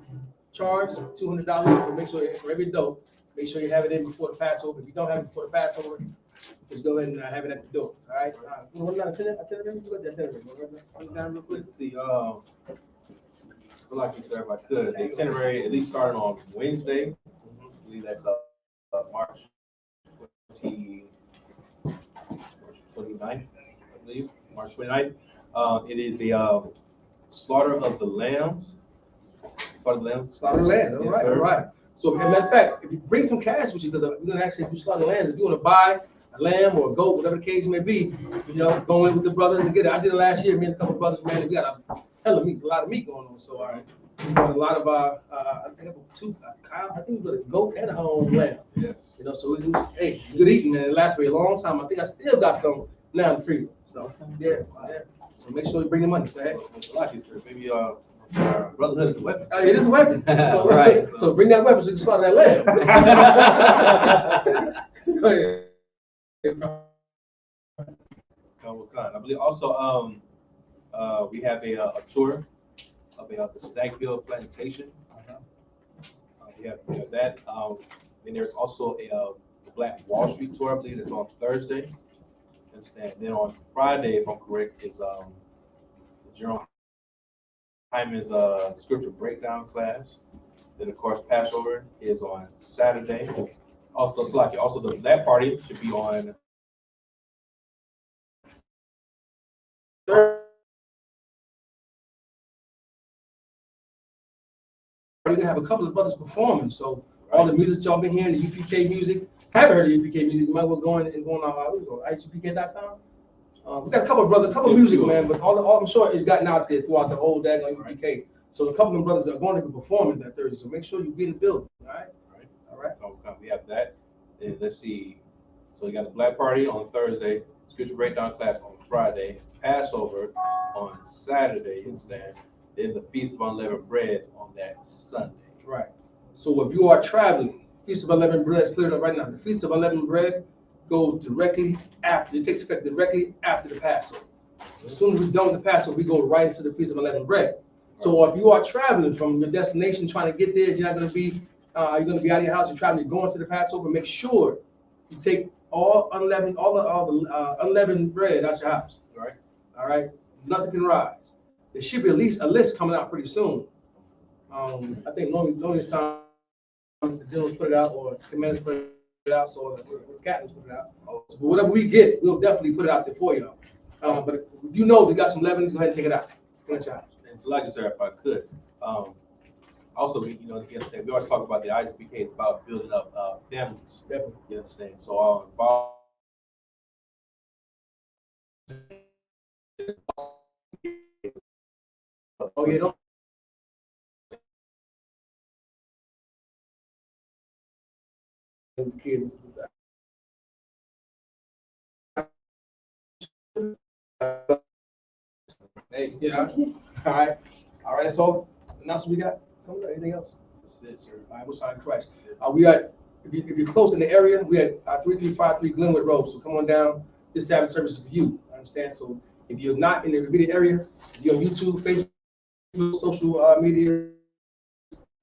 charge, $200. So make sure for every adult, make sure you have it in before the Passover. If you don't have it before the Passover, just go ahead and have it at the door. All right. What about itinerary? Look at the itinerary. Let's see. So like you said, if I could, the itinerary at least starting on Wednesday. I believe that's March 29th, I believe, March 29th. It is the slaughter of the lambs. Slaughter the lambs. Slaughter the lambs. All right, all right. So, as a matter of fact, if you bring some cash with you, because we're going to actually do slaughter lambs. If you want to buy a lamb or a goat, whatever the case may be, go in with the brothers and get it. I did it last year. Me and a couple of brothers, man, we got a hell of meat, a lot of meat going on. So, all right. We got a lot of, I think we got a goat and a lamb. Yes. So it was, hey, good eating, and it lasts for a long time. I think I still got some now in the freezer. So, yeah. So make sure you bring the money, okay? Like you said, maybe brotherhood is a weapon. It is a weapon. So, right. So bring that weapon so you can slaughter that lamb. Go ahead. I believe also we have a tour of the Stagville Plantation. We have that. And there's also a Black Wall Street tour, I believe it's on Thursday. And then on Friday, if I'm correct, is Jerome Hyman's scripture breakdown class. Then of course Passover is on Saturday. Also, that party should be on Thursday. We're gonna have a couple of brothers performing. So all the music y'all been hearing, the U.P.K music. Haven't heard of U.P.K music, you might well go on I.S.U.P.K.com. We got a couple of brothers, a couple of music, man, but all I'm sure it's gotten out there throughout the whole daggone U.P.K. So a couple of them brothers are going to be performing that Thursday. So make sure you be in the building. All right. We have that. And let's see. So we got the Black Party on Thursday, scripture breakdown class on Friday, Passover on Saturday, you understand? Then the Feast of Unleavened Bread on that Sunday. Right. So if you are traveling, Feast of Unleavened Bread is cleared up right now. The Feast of Unleavened Bread goes directly after, it takes effect directly after the Passover. So as soon as we're done with the Passover, we go right into the Feast of Unleavened Bread. So if you are traveling from your destination, trying to get there, you're not going to be, you're going to be out of your house, you're traveling, you're going to the Passover, make sure you take all the unleavened bread out your house. Right. All right. Nothing can rise. there should be at least a list coming out pretty soon. I think normally it's time the generals put it out or commanders put it out, so the captains put it out. So whatever we get, we'll definitely put it out there for y'all. But if you know if you got some leaven, go ahead and take it out. And so like I said, if I could, also, you know, again, we always talk about the I.S.U.P.K. It's about building up families. Definitely. You understand? So, oh, you don't. Kids. Hey, you know, all right, that's all. Announcement we got. Anything else? that's it, sir. All right, we'll sign Christ. We got, if you're close in the area, we had 3353 Glenwood Road. So come on down. This Sabbath service is for you. Understand? So if you're not in the immediate area, if you're on YouTube, Facebook, social media,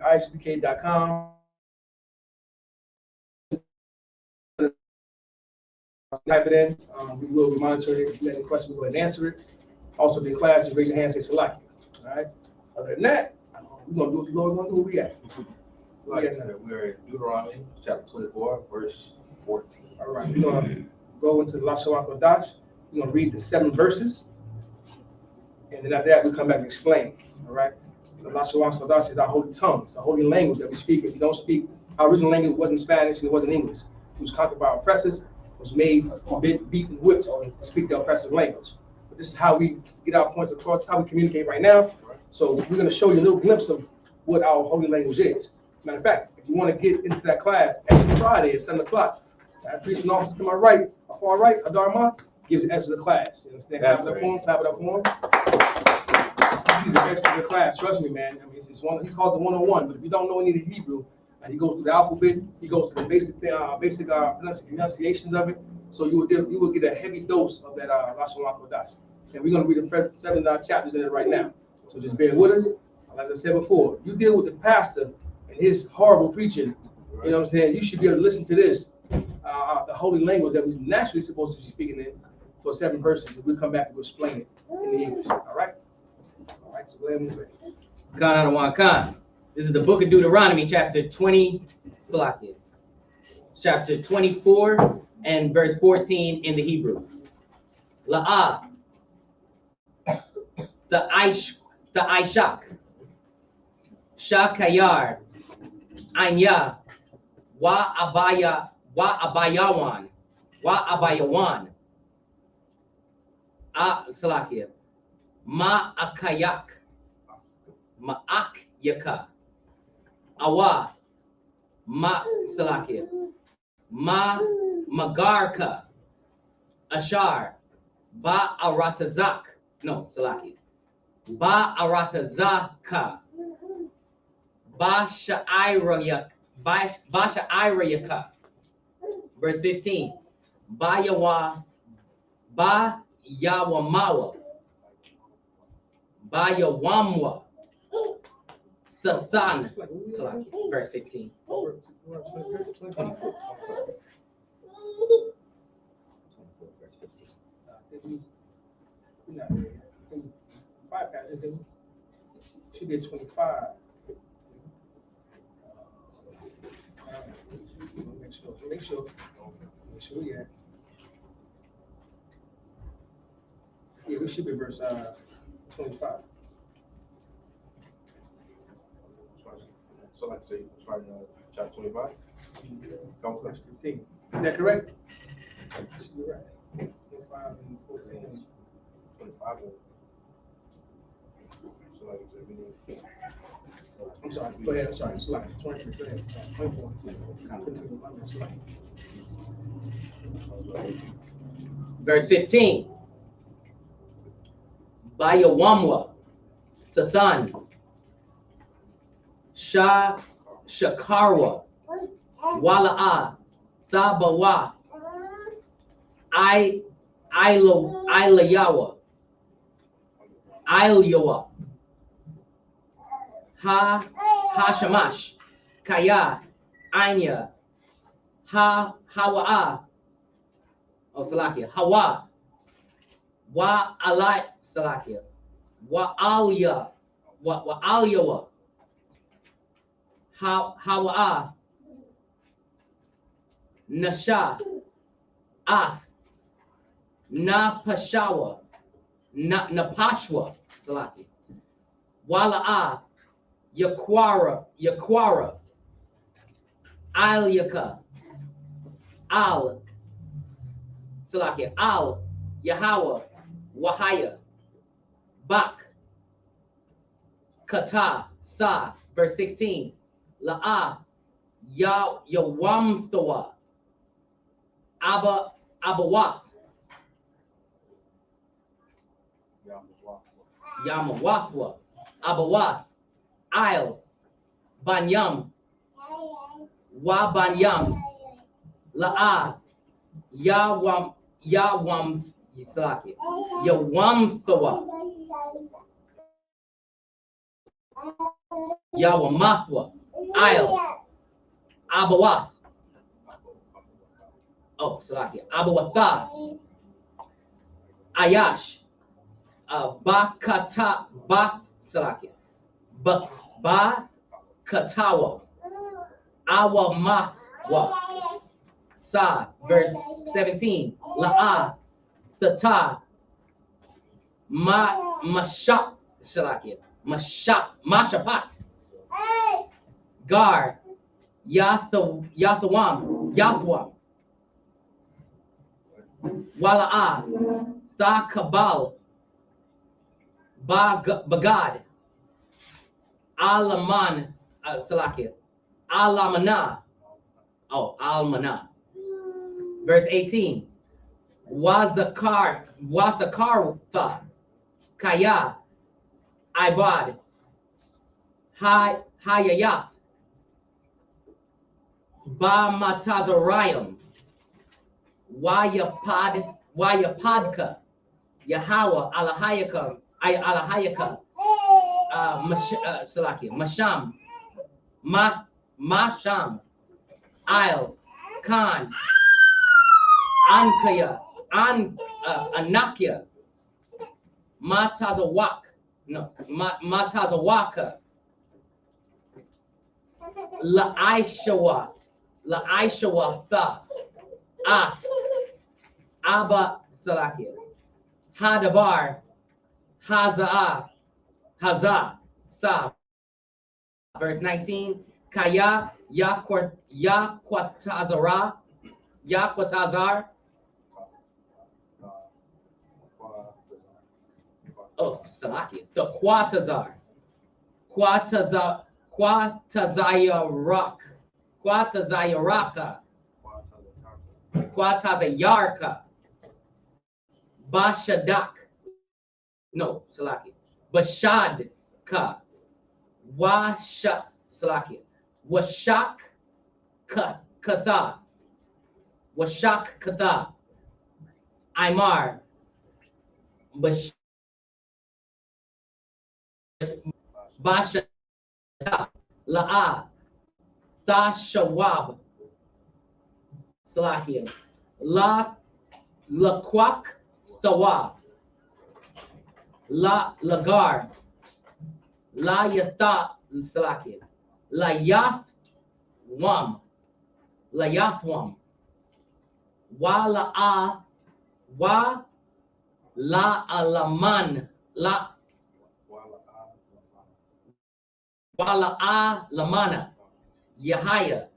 I.S.U.P.K.com. Type it in. We will be monitoring it. If you have any questions, we'll go ahead and answer it. Also, if you're in class, you raise your hand and say select. All right. Other than that, we're going to do what the Lord wants to do. What we got? So like I said, we're in Deuteronomy chapter 24, verse 14. All right. We're going to go into the SHALAM. We're going to read the 7 verses. And then after that, we come back and explain. All right. The SHALAM is our holy tongue. It's a holy language that we speak. If you don't speak, our original language wasn't Spanish and it wasn't English. It was conquered by oppressors. Was made, beaten, whipped, or speak the oppressive language. But this is how we get our points across, this is how we communicate right now. So we're going to show you a little glimpse of what our holy language is. Matter of fact, if you want to get into that class every Friday at 7 o'clock, that preaching officer to my right, far right, Adarma, gives an extra class. You understand? Clap it up for him, clap it up for him. He's an excellent class, trust me, man. I mean, it's one, he's called it 101, but if you don't know any of the Hebrew, he goes through the alphabet. He goes to the basic pronunciations of it. So you will get a heavy dose of that SHALAM Kodash. And we're going to read the first 7 chapters in it right now. So just bear with us. As I said before, you deal with the pastor and his horrible preaching. You know what I'm saying? You should be able to listen to this, the holy language that we're naturally supposed to be speaking in for 7 verses. And we'll come back and we'll explain it in the English. All right? All right. So go ahead and move it. Khan. This is the book of Deuteronomy, chapter 20, chapter 24, and verse 14 in the Hebrew. La'ah, the I.S.U.P.K, Shakayar, Anya, Wa Abayawan, Salakia, Ma Akayak, Ma'ak Yaka. Awa, Ma Salakia, Ma Magarka, Ashar, Ba Aratazak, no, Salakia, Ba Aratazaka, Ba Sha'irayaka, verse 15, Ba Yawamawa, Ba Yawamwa, Sathan, verse 15. 24. Verse 15. She did 25. Make sure. Yeah. Yeah, we should be verse 25. So like I say, starting chapter 25. Don't Verse 15. Is that correct? You're right. 25 and 14. 25. So like I said, I'm sorry. Go ahead. I'm sorry. It's like 23. Go ahead. 24. 15. Verse 15. Bayawamwa, Sathan, Shakarwa, Wala'a, Thabawa, Ilayawa, Ilyawa, Hashamash, Kaya, Anya, Hawa'a, oh Salakia, Hawa, Wa Alai Salakia, Wa'alya, Wa'alyawa, Hawa'a, Nasha, Af, Napashawa, Napashwa, Salaki, Wala'a, Yaquara, Alyaka, Al, Salaki, Al, Yahweh, Wahaya, Bak, Kata, Sa, verse 16, La'a, Yawamthawa, Abawath, Yamawathwa, Abawath, Il, Banyam, Wa Banyam, La'a, Yawam, Yisalaki, Yawamthawa, Yawamathwa, Il, Abawath, oh, Salaki, Abawatha, Ayash, Bakata, Salaki, Katawa, Awamathwa, Sa, verse 17, La'a, Tata, Mashap, Salaki, Mashapat, Gar, Yathwam, Wala'a, Thakabal, Bagad, Alaman, Salakia, Alamana, oh, Almana. Verse 18, Wazakar, Kaya, Ibad, Hayayath, Bamatazarayim, Wayapadka, Yahweh, Alahayaka, Masham, Masham, Il, Khan, Ankaya, Anakya, Matazawaka, La'aishawa, Tha, Abba Salakia, Hadabar, Haza, Sa, verse 19, Kaya, Yaquatazar, oh, Salakia, the Quatazayarka, Bashadak, no, Salaki, Bashadka, Salaki, Washak Katha, Imar, Bashadak, La'a, Tashawab, Salakia, Laquak Thawa, Lagar, La Yatha Salakia, Layathwam, Wa La Alaman, Wala'a Lamana, Yahaya,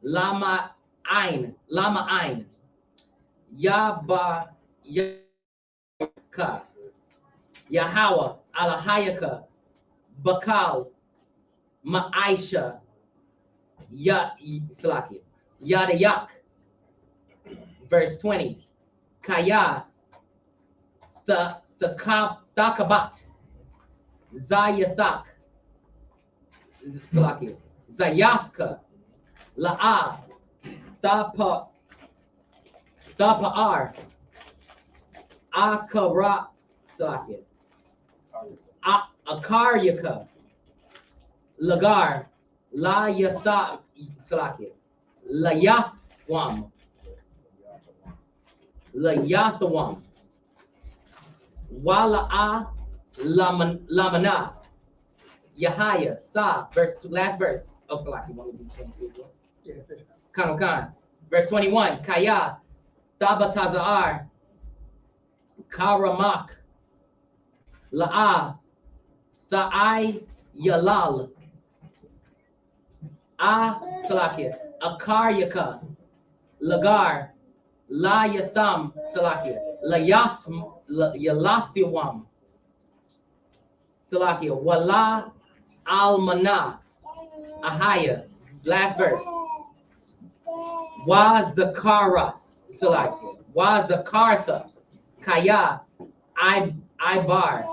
Lama Ain, Yaba Yaka, Yahweh, Alahayaka, Bakal, Ma'aisha, Yadayak, verse 20, Kaya, Thakabat, Zayathak, Zayathka, La'a, Thapa'ar, Akara, Akaryaka, Lagar, La Yatha, Layathwam, Wala'a, Lamana, Yahaya, Sa, verse 2, last verse. Oh, Salaki, one of you. Yeah, Khan. Verse 21, Kaya, Tabatazar, Karamak, La'a, Tha'ai, Yalal, Salakia, Akaryaka, Lagar, La Yatham, Salakia, Yalathiwam, Salakia, Wala Almana, Ahaya, last verse. Wa Zakarath, Salakia, Wa Zakartha, Kaya, Ibar,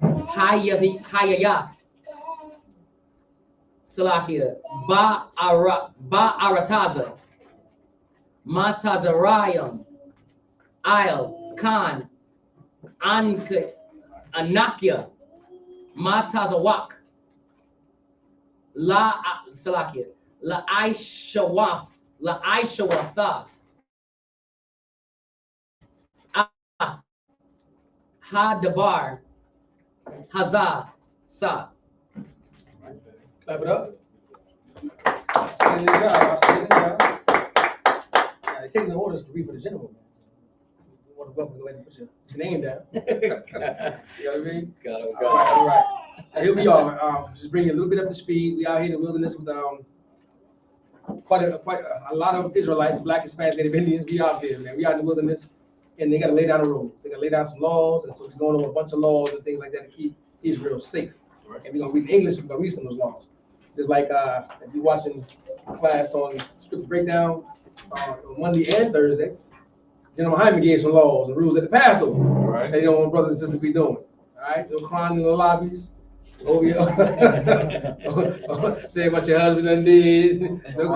Hayayath, Salakia, Arataza, Matazarayam, Il, Khan, Anakia, Matazawak, Salakia, La Aishawatha, Hadabar, Hazah, Sa. Clap it up. Outstanding job, outstanding job. Now, they're taking the orders to read for the general. You want to go ahead and put your name down. You know what I mean? All right. So here we are. Just bringing a little bit up to speed. We out here in the wilderness with quite a lot of Israelites, Black, Hispanic, Native Indians. We out there, man. We out in the wilderness, and they got to lay down a rule. They got to lay down some laws, and so we're going over a bunch of laws and things like that to keep Israel safe. Right. And we're gonna read in English. We're gonna read some of those laws. Just like if you're watching class on scripture breakdown on Monday and Thursday, General Hyman gave some laws and rules at the Passover. Right. They don't want brothers and sisters to be doing. All right, no crying in the lobbies. Oh yeah. Say what your husband done did. No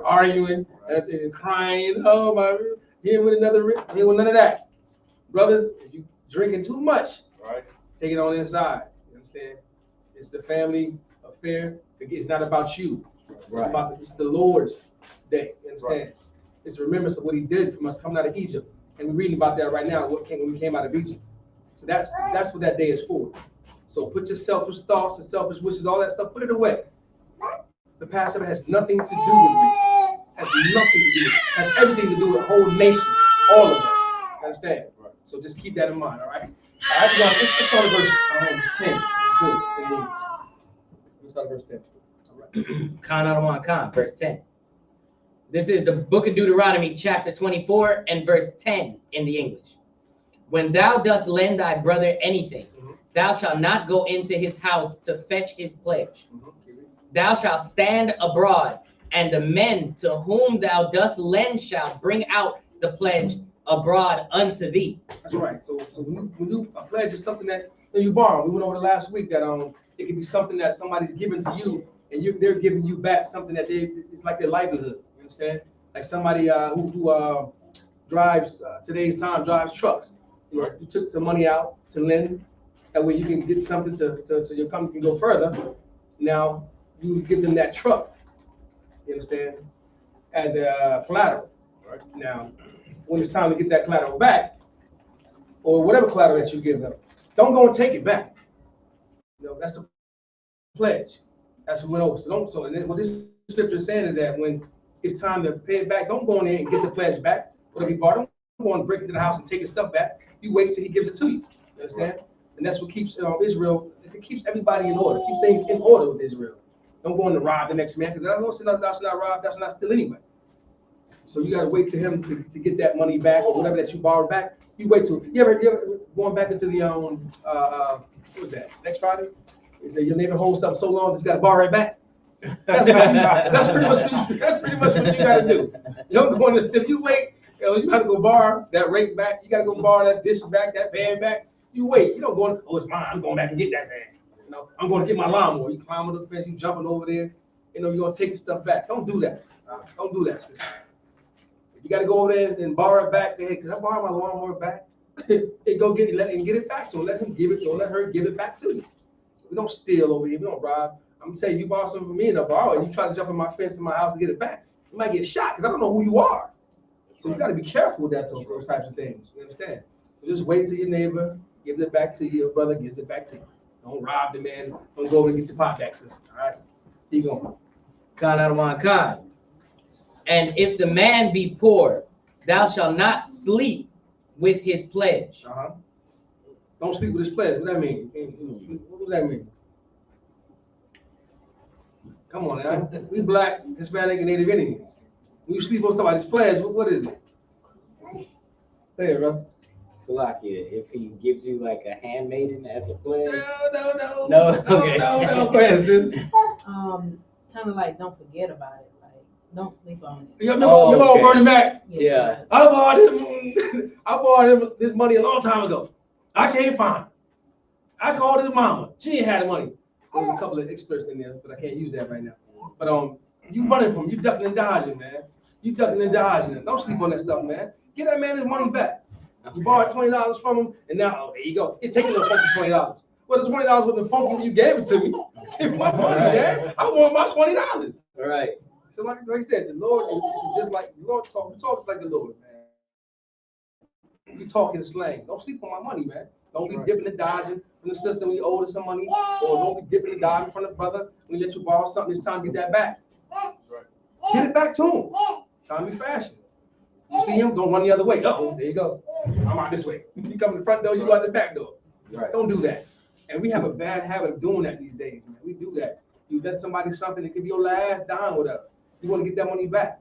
arguing. And crying. Oh my, here with another. Here with none of that. Brothers, if you drinking too much, right, take it on inside. You understand? It's the family affair. It's not about you. Right. It's the Lord's day. You understand? Right. It's a remembrance of what He did from us coming out of Egypt, and we're reading about that right now. When we came out of Egypt. So that's what that day is for. So put your selfish thoughts and selfish wishes, all that stuff, put it away. The Passover has nothing to do with me. Has nothing to do. Has everything to do with the whole nation, all of us. You understand? Right. So just keep that in mind. All right. All right. Let's start at verse 10. It's good in English. Let's start at verse 10. All right. Khan, verse 10. This is the book of Deuteronomy, chapter 24, and verse 10 in the English. When thou dost lend thy brother anything, thou shalt not go into his house to fetch his pledge. Thou shalt stand abroad, and the men to whom thou dost lend shall bring out the pledge abroad unto thee. That's right. So when you a pledge is something that you borrow. We went over the last week that it could be something that somebody's giving to you, and they're giving you back something that it's like their livelihood. You understand? Like somebody who drives today's time drives trucks. You took some money out to lend. That way you can get something so your company can go further. Now you give them that truck, you understand, as a collateral. Right. Now, when it's time to get that collateral back, or whatever collateral that you give them, don't go and take it back. You know, that's a pledge. That's what went over. So what this scripture is saying is that when it's time to pay it back, don't go in there and get the pledge back. Whatever you borrowed, don't go and break into the house and take your stuff back. You wait till He gives it to you. You understand? Right. And that's what keeps Israel, it keeps everybody in order, keep things in order with Israel. Don't go in to rob the next man, because thou shalt not rob, thou shalt not steal anyway. So you got to wait to him to get that money back, or whatever that you borrowed back. You wait till, you ever going back into the, what was that, next Friday? Is that your neighbor holds something so long that you got to borrow it back? That's pretty much what you got to do. You don't go in there steal, you wait, you have to go borrow that rake back, you got to go borrow that dish back, that pan back. You wait, you don't go in, oh, it's mine, I'm going back and get that thing. You know, I'm going to get my lawnmower. You climb over the fence, you jumping over there, you know, you're going to take the stuff back. Don't do that. Don't do that, sister. If you got to go over there and borrow it back, say, hey, can I borrow my lawnmower back? Go get it, let him get it back. So let him give it, don't let her give it back to you. We don't steal over here, we don't rob. I'm gonna tell you, you borrow something from me and I borrow it, and you try to jump in my fence in my house to get it back. You might get shot because I don't know who you are. So you got to be careful with those types of things. You understand? So just wait till your neighbor gives it back to you. Your brother gives it back to you. Don't rob the man. Don't go over and get your pot back, sister. All right? Keep going. Khan Adawan Khan. And if the man be poor, thou shalt not sleep with his pledge. Uh-huh. Don't sleep with his pledge. What that mean? What does that mean? Come on now. We black, Hispanic, and Native Indians. When you sleep on somebody's pledge, what is it? Say it, bro. Salakia, if he gives you like a handmaiden as a pledge. No. No? Okay. No, go ahead, sis. Kind of like don't forget about it. Like don't sleep on it. You remember Bernie Mac? Yeah. I bought him this money a long time ago. I can't find it. I called his mama. She ain't had the money. There's a couple of experts in there, but I can't use that right now. But you running from, you ducking and dodging, man. You ducking and dodging. Don't sleep on that stuff, man. Get that man his money back. You borrowed $20 from him, and now, there you go. You're taking the funky $20. Well, the $20 wasn't funky when you gave it to me. It's my money, man. I want my $20. All right. So like I said, the Lord is just like, the Lord talk just like the Lord, man. We talking slang. Don't sleep on my money, man. Don't be dipping and dodging from the system when you owe some money, or don't be dipping and dodging from the brother when he let you borrow something. It's time to get that back. Get it back to him. Time to be fashion. You see him, don't run the other way. Uh-oh, there you go. I'm out this way. You come in the front door, you out the back door. Right. Don't do that. And we have a bad habit of doing that these days, man. We do that. You let somebody something, it could be your last dime or whatever. You want to get that money back.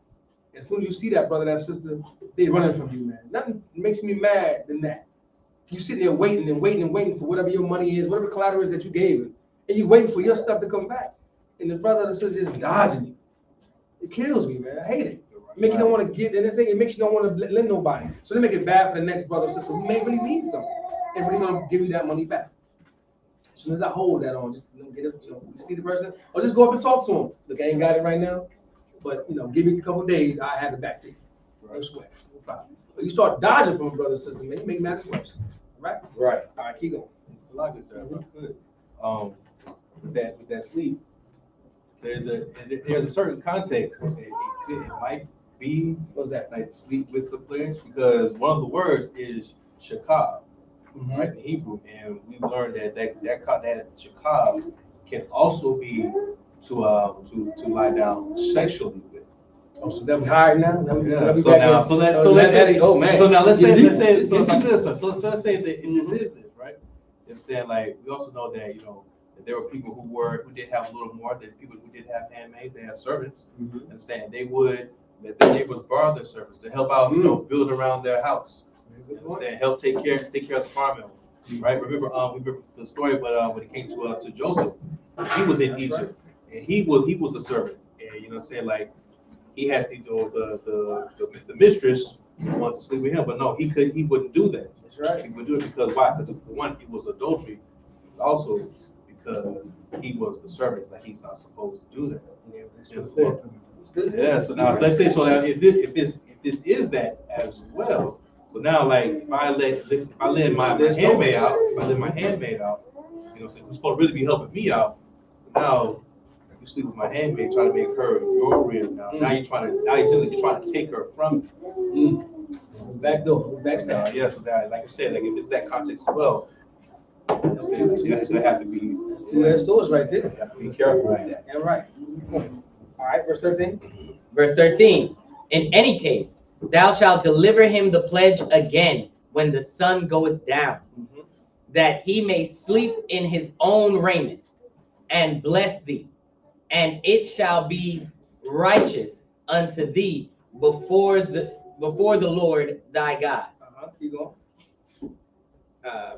As soon as you see that brother, that sister, they running from you, man. Nothing makes me mad than that. You sitting there waiting for whatever your money is, whatever collateral is that you gave it, and you waiting for your stuff to come back. And the brother and sister just dodging you. It kills me, man. I hate it. It makes you don't want to get anything. It makes you don't want to lend nobody. So they make it bad for the next brother or sister who may really need something and really gonna give you that money back. As soon as I hold that on, just get it, you see the person, or just go up and talk to him. Look, I ain't got it right now, but give me a couple of days, I have it back to you. No sweat, no problem. But you start dodging from a brother or sister, man, you make matters worse. Right? Right. All right, keep going. It's a lot good, sir. Good. With that sleep, there's a certain context. It might be What's that? like sleep with the pledge, because one of the words is shakab, right, in Hebrew, and we learned that shakab can also be to lie down sexually with. Oh, so that we hired now? Let's say let's say that this is this, right? I'm saying, like, we also know that that there were people who did have a little more than people who did have handmaids, they had servants, and saying they would let their neighbors borrow their servants to help out, build around their house, and help take care of the farm animals, right? Remember the story, but when it came to Joseph, he was in Egypt, and he was a servant, and like he had the mistress wanted to sleep with him, but no, he wouldn't do that. That's right. He would do it because why? Because one, it was adultery, but also because he was the servant, like he's not supposed to do that. Yeah. So now let's say if this is that as well. So now, like, if I let my handmaid out, who's supposed to really be helping me out, now you sleep with my handmaid, trying to make her your rib. Now you're trying to take her from me. Back door, backstab. Yeah. So that, like I said, like if it's that context as well, it's gonna have to be two-edged swords right there. You have to be careful with that. Yeah, right. All right, verse 13. Verse 13. In any case, thou shalt deliver him the pledge again when the sun goeth down, that he may sleep in his own raiment, and bless thee, and it shall be righteous unto thee before the Lord thy God. Keep going.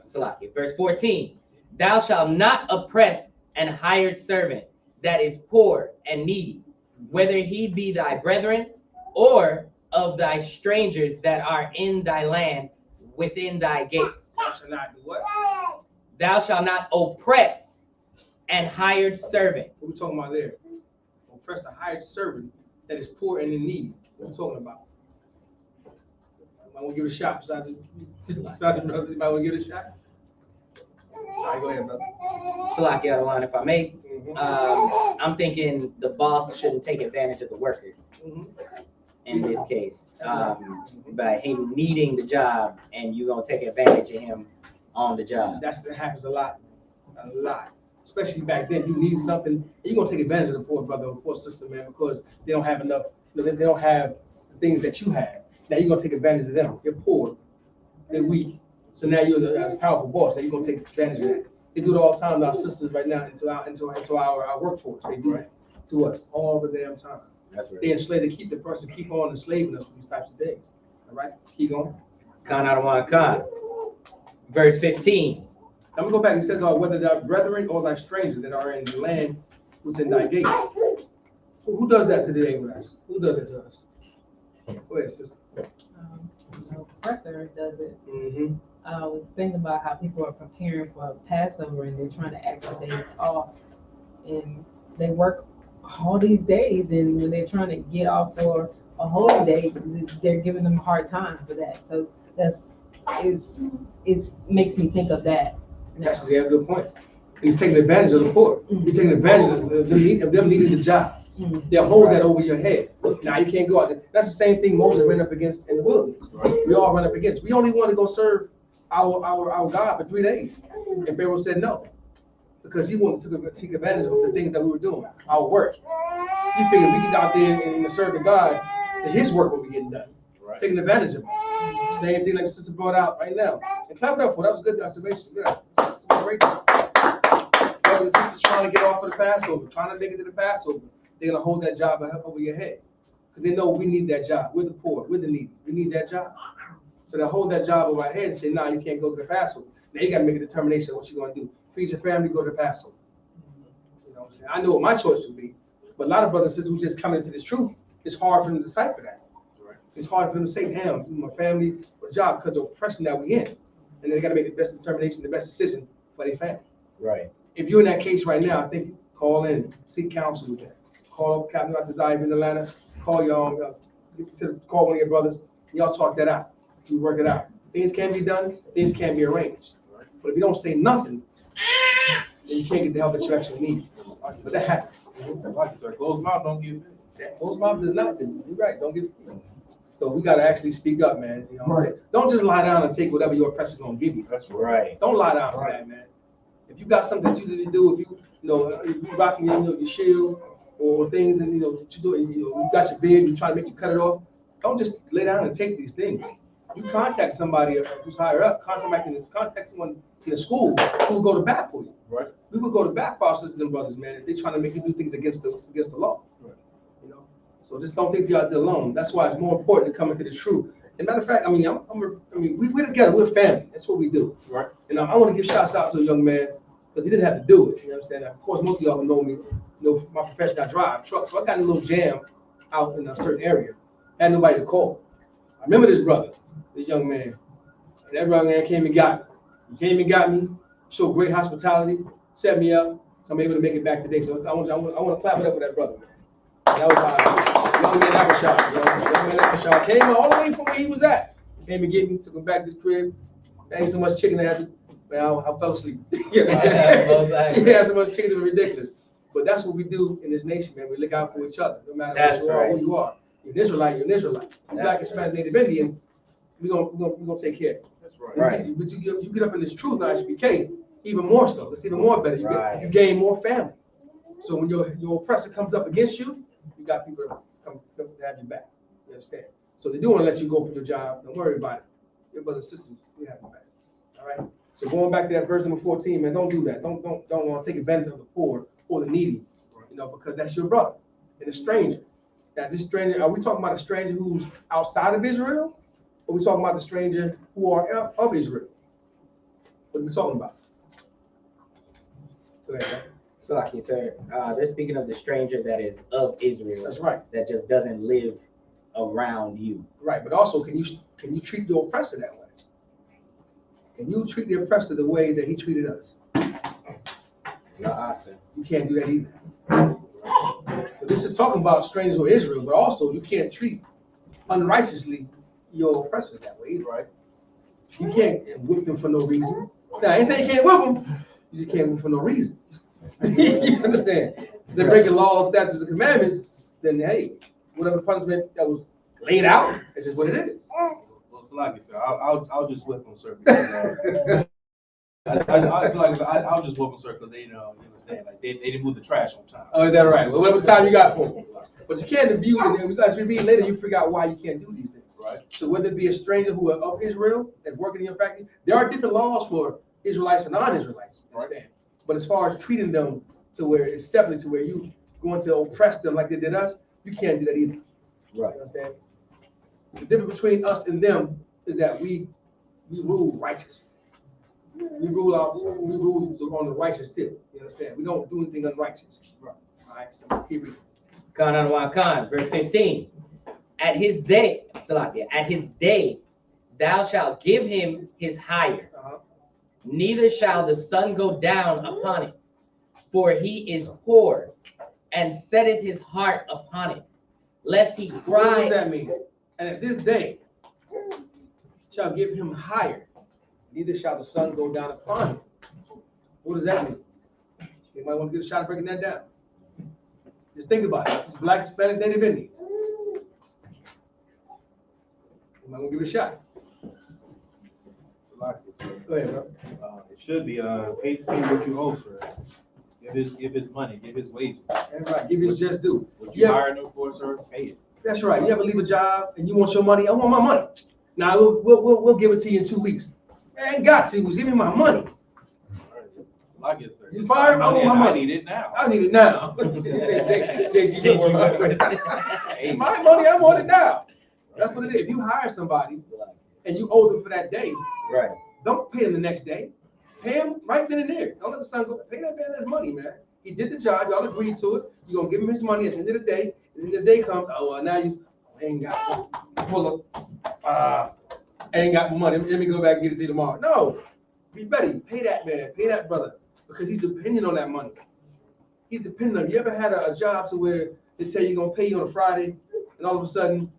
Salakia. Verse 14. Thou shalt not oppress an hired servant that is poor and needy, whether he be thy brethren or of thy strangers that are in thy land within thy gates. Thou shalt not do what? Thou shalt not oppress an hired servant. What are we talking about there? Oppress a hired servant that is poor and in need. What are we talking about? I want to give it a shot. Besides the brother, you might want to give it a shot. All right, go ahead, brother. Salakia, Yahanna, if I may. I'm thinking the boss shouldn't take advantage of the worker in this case by him needing the job, and you're gonna take advantage of him on the job. That happens a lot. Especially back then, you need something, you're gonna take advantage of the poor brother or poor sister, man, because they don't have enough, they don't have the things that you have. Now you're gonna take advantage of them. They're poor, they're weak. So now you're a powerful boss, now you're gonna take advantage of that. They do it all the time to our sisters right now, into our workforce. They do it to us all the damn time. That's right. They enslave, they keep the person, keep on enslaving us with these types of things. All right, keep going. Khan out of one Khan. Verse 15. I'm gonna go back. It says, whether thy brethren or thy strangers that are in the land within thy gates. Who does that today with us? Who does it to us? Go ahead, sister. Professor does it. Mm-hmm. I was thinking about how people are preparing for Passover and they're trying to act the days off, and they work all these days, and when they're trying to get off for a holy day, they're giving them a hard time for that. So it makes me think of that. That's a good point. He's taking advantage of the poor. He's taking advantage of them needing the job. They'll hold that over your head. Now you can't go out there. That's the same thing Moses ran up against in the wilderness. We all run up against. We only want to go serve our God for 3 days. And Pharaoh said no. Because he wanted to take advantage of the things that we were doing, our work. He figured we get out there and serve the God, that his work will be getting done. Taking advantage of us. Same thing like the sister brought out right now. And clap it up for that. Was a good observation. Yeah. That's great. Brothers and sisters trying to get off of the Passover, trying to make it to the Passover, they're gonna hold that job over your head. Because they know we need that job. We're the poor, we're the needy. We need that job. So they hold that job over our head and say, nah, you can't go to the Passover. Now you gotta make a determination of what you're gonna do. Feed your family, go to the Passover. You know what I'm saying? I know what my choice would be, but a lot of brothers and sisters who just come into this truth, it's hard for them to decipher that. It's hard for them to say, damn, my family or job, because of the oppression that we're in. And they got to make the best determination, the best decision for their family. Right. If you're in that case right now, I think call in, seek counsel with that. Call Captain Dr. Zive in Atlanta, call y'all, call one of your brothers, y'all talk that out, to work it out. Things can be done, things can be arranged. But if you don't say nothing, then you can't get the help that you actually need. But that happens. Closed mouth don't give it. Closed mouth does not do. You're right, don't give it. So we got to actually speak up, man. You know, don't just lie down and take whatever your oppressor gonna give you. That's right. Don't lie down for that, man. If you got something that you need to do, if you rocking your shield or things, and what you do, you got your beard, you trying to make you cut it off. Don't just lay down and take these things. You contact somebody who's higher up. Contact someone in the school who will go to bat for you. Right. We will go to bat for our sisters and brothers, man. If they're trying to make you do things against the law. Right. So just don't think you're out there alone. That's why it's more important to come into the truth. As a matter of fact, we're together. We're family. That's what we do. Right. And I want to give shouts out to a young man because he didn't have to do it. You understand? Of course, most of y'all who know me, my profession. I drive trucks, so I got in a little jam out in a certain area. I had nobody to call. I remember this brother, this young man. And that young man came and got me. He came and got me. Showed great hospitality. Set me up. So I'm able to make it back today. So I want to clap it up for that brother, man. That was young man Abishai. Young man Abishai came all the way from where he was at. Came and get me, took him back to his crib. I ate so much chicken I fell asleep. He had so much chicken, it was ridiculous. But that's what we do in this nation, man. We look out for each other, no matter who you are. You're an Israelite, you're an Israelite. You're Black, Hispanic, Native Indian, we're gonna take care of you. That's right. Right. But you get up in this truth now, I.S.U.P.K, even more so. It's even more better. You gain more family. So when your oppressor comes up against you, you got people to come to have you back. You understand? So they do want to let you go for your job. Don't worry about it. Your brothers and sisters, we have you back. All right. So going back to that verse number 14, man, don't do that. Don't want to take advantage of the poor or the needy, because that's your brother and a stranger. Now, this stranger, are we talking about a stranger who's outside of Israel, or are we talking about the stranger who are of Israel? What are we talking about? Go ahead, man. So, like you said, they're speaking of the stranger that is of Israel. That's right. That just doesn't live around you. Right, but also, can you treat the oppressor that way? Can you treat the oppressor the way that he treated us? No, awesome. You can't do that either. So this is talking about strangers of Israel, but also you can't treat unrighteously your oppressor that way, right? You can't whip them for no reason. Now, I ain't saying you can't whip them. You just can't whip them for no reason. You understand? If they're breaking laws, statutes, and commandments, then hey, whatever punishment that was laid out, it's just what it is. Well, Salaki, sir, I'll just whip them, sir. Because, I was just whooping sir because they, you understand, like they didn't move the trash on time. Oh, is that right? Well, whatever time you got for them. But you can't abuse it. And as we read later, you figure out why you can't do these things. Right. So whether it be a stranger who are of Israel that's working in your factory, there are different laws for Israelites and non-Israelites. Understand? But as far as treating them to where it's separately to where you going to oppress them like they did us, you can't do that either. Right. You understand? The difference between us and them is that we rule righteous. We rule on the righteous tip. You understand? We don't do anything unrighteous. Right. All right. So here we go. Verse 15. At his day, Salakia, at his day, thou shalt give him his hire. Neither shall the sun go down upon it, for he is poor, and setteth his heart upon it, lest he cry. What does that mean? And at this day shall give him hire, neither shall the sun go down upon him. What does that mean? You might want to get a shot at breaking that down. Just think about it. This is Black, Spanish, Native Indians. You might want to give it a shot. Go ahead, bro. It should be pay what you owe, sir. Give his money, give his wages. That's right. Give his just due. What you hire them for, sir, pay it. That's right. You ever leave a job and you want your money? I want my money. Now we'll give it to you in 2 weeks. I ain't got 2 weeks. Give me my money. I get, sir. You fired? I want my money. I need it now. I need it now. It's my money. I want it now. That's what it is. If you hire somebody and you owe them for that day, right? Don't pay him the next day. Pay him right then and there. Don't let the sun go. Pay that man his money, man. He did the job. Y'all agreed to it. You're gonna give him his money at the end of the day. And then the day comes, oh well, now you ain't got pull up. Ain't got money. Let me go back and get it to you tomorrow. No, be ready. Pay that man. Pay that brother because he's dependent on that money. He's dependent on. You ever had a job to where they tell you gonna pay you on a Friday, and all of a sudden,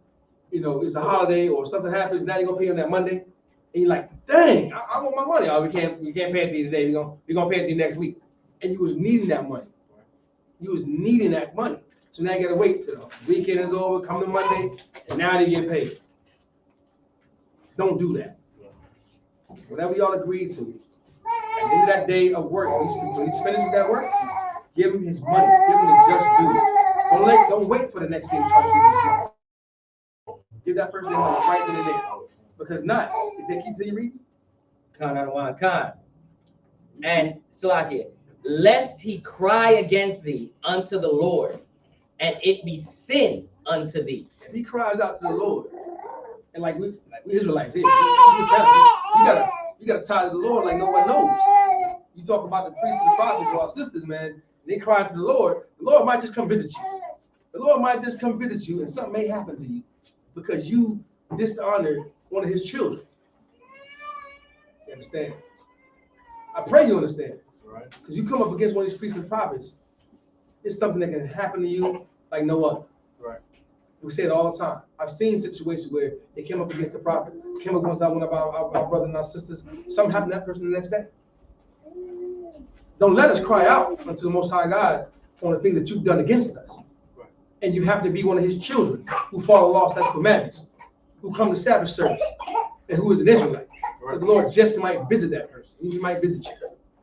you know, it's a holiday or something happens. Now you're gonna pay you on that Monday. And you're like, dang, I want my money. Oh, we can't pay it to you today. We're gonna pay it to you next week. And you was needing that money. You was needing that money. So now you gotta wait till the weekend is over, come to Monday, and now they get paid. Don't do that. Whatever y'all agreed to, at the end of that day of work, when he's finished with that work, give him his money. Give him his just due. Don't wait for the next day to try to give him his money. Give that person their money right then and there. Because not, is that keep you reading? And Salakia, lest he cry against thee unto the Lord, and it be sin unto thee. If he cries out to the Lord, and like we Israelites here, you gotta tie to the Lord like no one knows. You talk about the priests and the prophets or our sisters, man, they cry to the Lord might just come visit you. The Lord might just come visit you, and something may happen to you because you dishonored one of his children. You understand? I pray you understand. Right. Because you come up against one of these priests and prophets, it's something that can happen to you like no other. Right. We say it all the time. I've seen situations where they came up against the prophet, came up against one of our brothers and our sisters. Something happened to that person the next day. Don't let us cry out unto the Most High God on the things that you've done against us. Right. And you have to be one of his children who follow law, statutes, commandments, who come to Sabbath service, and who is an Israelite. Because the Lord just might visit that person. He might visit you.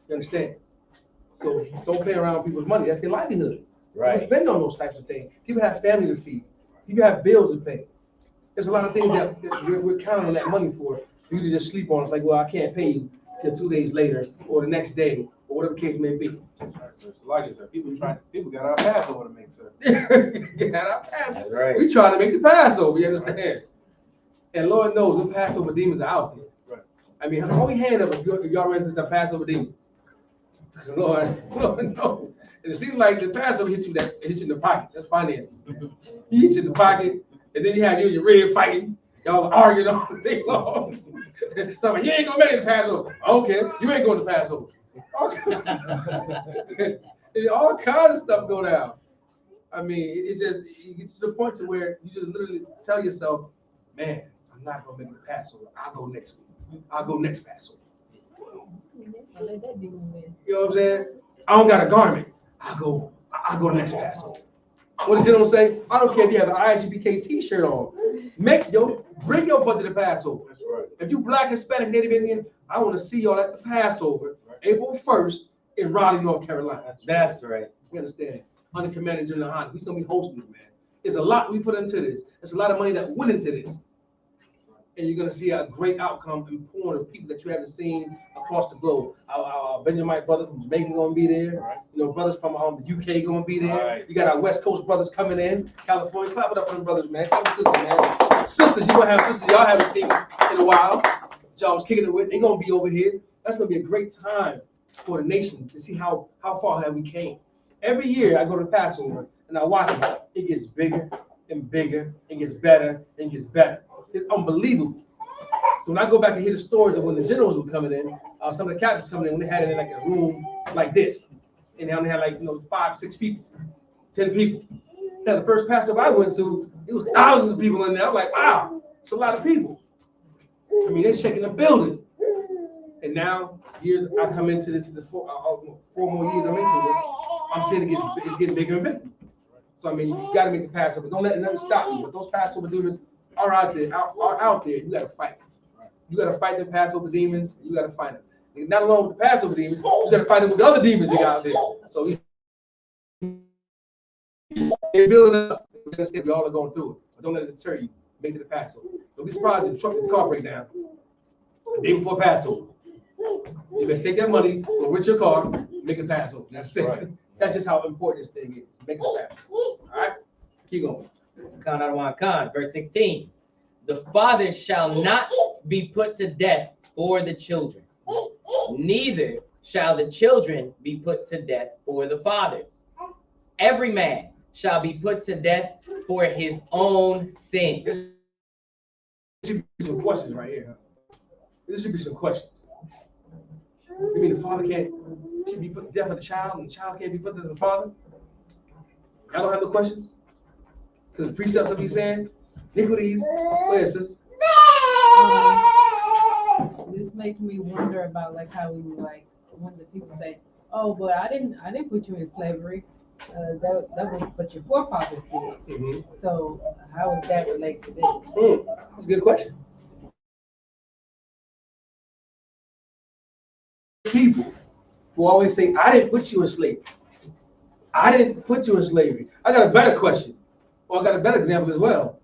You understand? So don't play around with people's money. That's their livelihood. Right. They depend on those types of things. People have family to feed. People have bills to pay. There's a lot of things that we're counting on that money for you to just sleep on. It's like, well, I can't pay you till 2 days later or the next day or whatever the case may be. Like I said, people got our Passover to make, sir. Got our Passover. Right. We trying to make the Passover. You understand? Right. And Lord knows the Passover demons are out there. Right. I mean, hold your hand up if y'all ready to some Passover demons. Because Lord knows. And it seems like the Passover hits you in the pocket. That's finances, man. He hits you in the pocket, and then you have you and your red fighting. Y'all arguing all day long. So you ain't gonna make it to Passover. Okay, you ain't going to Passover. All kind of stuff go down. I mean, it gets to the point to where you just literally tell yourself, man, I'm not gonna make it to Passover. I'll go next week. I'll go next Passover. You know what I'm saying? I don't got a garment. I'll go next Passover. What the gentleman say? I don't care if you have an I.S.U.P.K t-shirt on. Bring your butt to the Passover. That's right. If you Black, Hispanic, Native Indian, I want to see y'all at the Passover, April 1st in Raleigh, North Carolina. That's right. You understand? Under Commander General Yahanna. He's gonna be hosting it, man. There's a lot we put into this. There's a lot of money that went into this. And you're gonna see a great outcome and pouring of people that you haven't seen across the globe. Our Benjamin brother from Jamaica gonna be there. Right. You know, brothers from the UK gonna be there. Right. You got our West Coast brothers coming in, California. Clap it up for them brothers, man. Clap for sisters, man. Sisters, you gonna have sisters y'all haven't seen in a while. Y'all was kicking it with. They gonna be over here. That's gonna be a great time for the nation to see how far have we came. Every year I go to Passover and I watch it. It gets bigger and bigger. It gets better and gets better. It's unbelievable. So when I go back and hear the stories of when the generals were coming in, some of the captains coming in, when they had it in like a room like this, and they only had like 5, 6 people, 10 people. Now the first Passover I went to, it was thousands of people in there. I'm like, wow, it's a lot of people. I mean, they're shaking the building. And now, years I come into this, the 4 more years I'm into it, I'm seeing it's getting bigger and bigger. So I mean, you got to make the Passover. Don't let nothing stop you. But those Passover demons are out there. You got to fight. You got to fight the Passover demons. You got to fight them. And not alone with the Passover demons, you got to fight them with the other demons they got out there. So they're building up. We all are going through it. But don't let it deter you. Make it the Passover. Don't be surprised if the car break down the day before Passover. You better take that money, go rent your car, make it Passover. That's it. Right. That's just how important this thing is. Make it Passover. All right? Keep going. Khan, verse 16. The fathers shall not be put to death for the children, neither shall the children be put to death for the fathers. Every man shall be put to death for his own sin. There should be some questions right here. There should be some questions. You mean the father should be put to death for the child, and the child can't be put to death for the father? Y'all don't have no questions? Because the precepts of me saying, iniquities, where is this? This makes me wonder about like how we like when the people say, "Oh, but I didn't put you in slavery. That was what your forefathers did." Mm-hmm. So how does that relate to this? That's a good question. People who always say, "I didn't put you in slavery. I didn't put you in slavery." I got a better question, or I got a better example as well.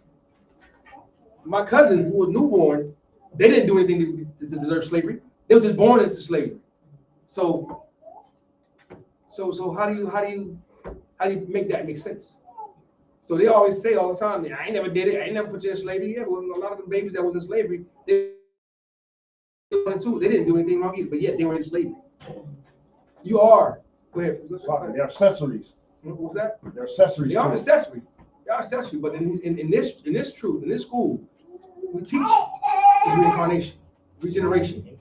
My cousin who was newborn, they didn't do anything to deserve slavery. They were just born into slavery. So how do you make that make sense? So they always say all the time, "I ain't never did it. I ain't never put you in slavery." Yeah, well, a lot of the babies that was in slavery, they didn't do anything wrong either, but yet they were in slavery. You are. Go ahead. They're accessories. What was that? They're accessories. They are accessory. They are accessory. But in this truth, in this school, we teach is reincarnation, regeneration.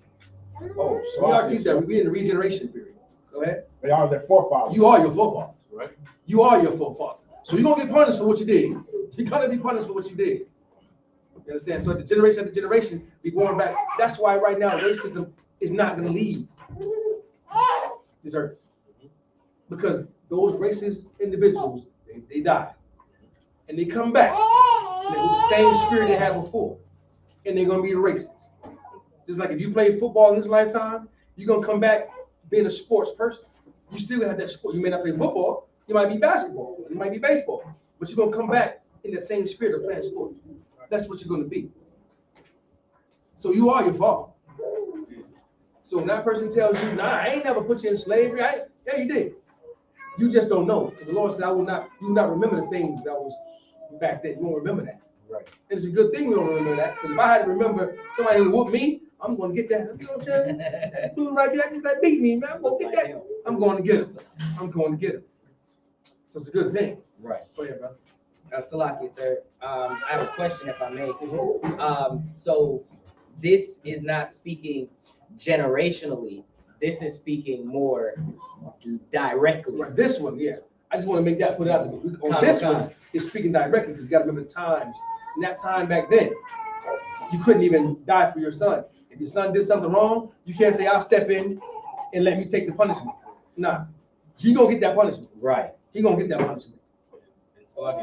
Oh, so we are teaching that. We're in the regeneration period. Go ahead. They are their forefathers. You are your forefathers. Right. You are your forefather. So you're gonna get punished for what you did. You're gonna be punished for what you did. You understand? So at the generation after generation, we going back. That's why right now racism is not gonna leave this earth. Because those racist individuals, they die. And they come back with the same spirit they had before. And they're gonna be racist. Just like if you play football in this lifetime, you're gonna come back being a sports person. You still have that sport. You may not play football, you might be basketball, you might be baseball, but you're gonna come back in that same spirit of playing sports. That's what you're gonna be. So you are your father. So when that person tells you, "Nah, I ain't never put you in slavery," yeah, you did. You just don't know. The Lord said, you will not remember the things that was back then. You won't remember that. Right. And it's a good thing we don't remember that. Because if I had to remember somebody who whooped me, I'm going to get that. You know what I'm saying? Dude right there that beat me, man. I'm going to get that. I'm going to get him. I'm going to get him. So it's a good thing. Right. Go ahead, bro. Salaki, sir. I have a question, if I may. So this is not speaking generationally. This is speaking more directly. Right. This one, yeah. I just want to make that put it out there. On this one, it's speaking directly because you got to remember the times. In that time back then, you couldn't even die for your son. If your son did something wrong, you can't say, "I'll step in and let me take the punishment." Nah, he gonna get that punishment. Right. He gonna get that punishment. like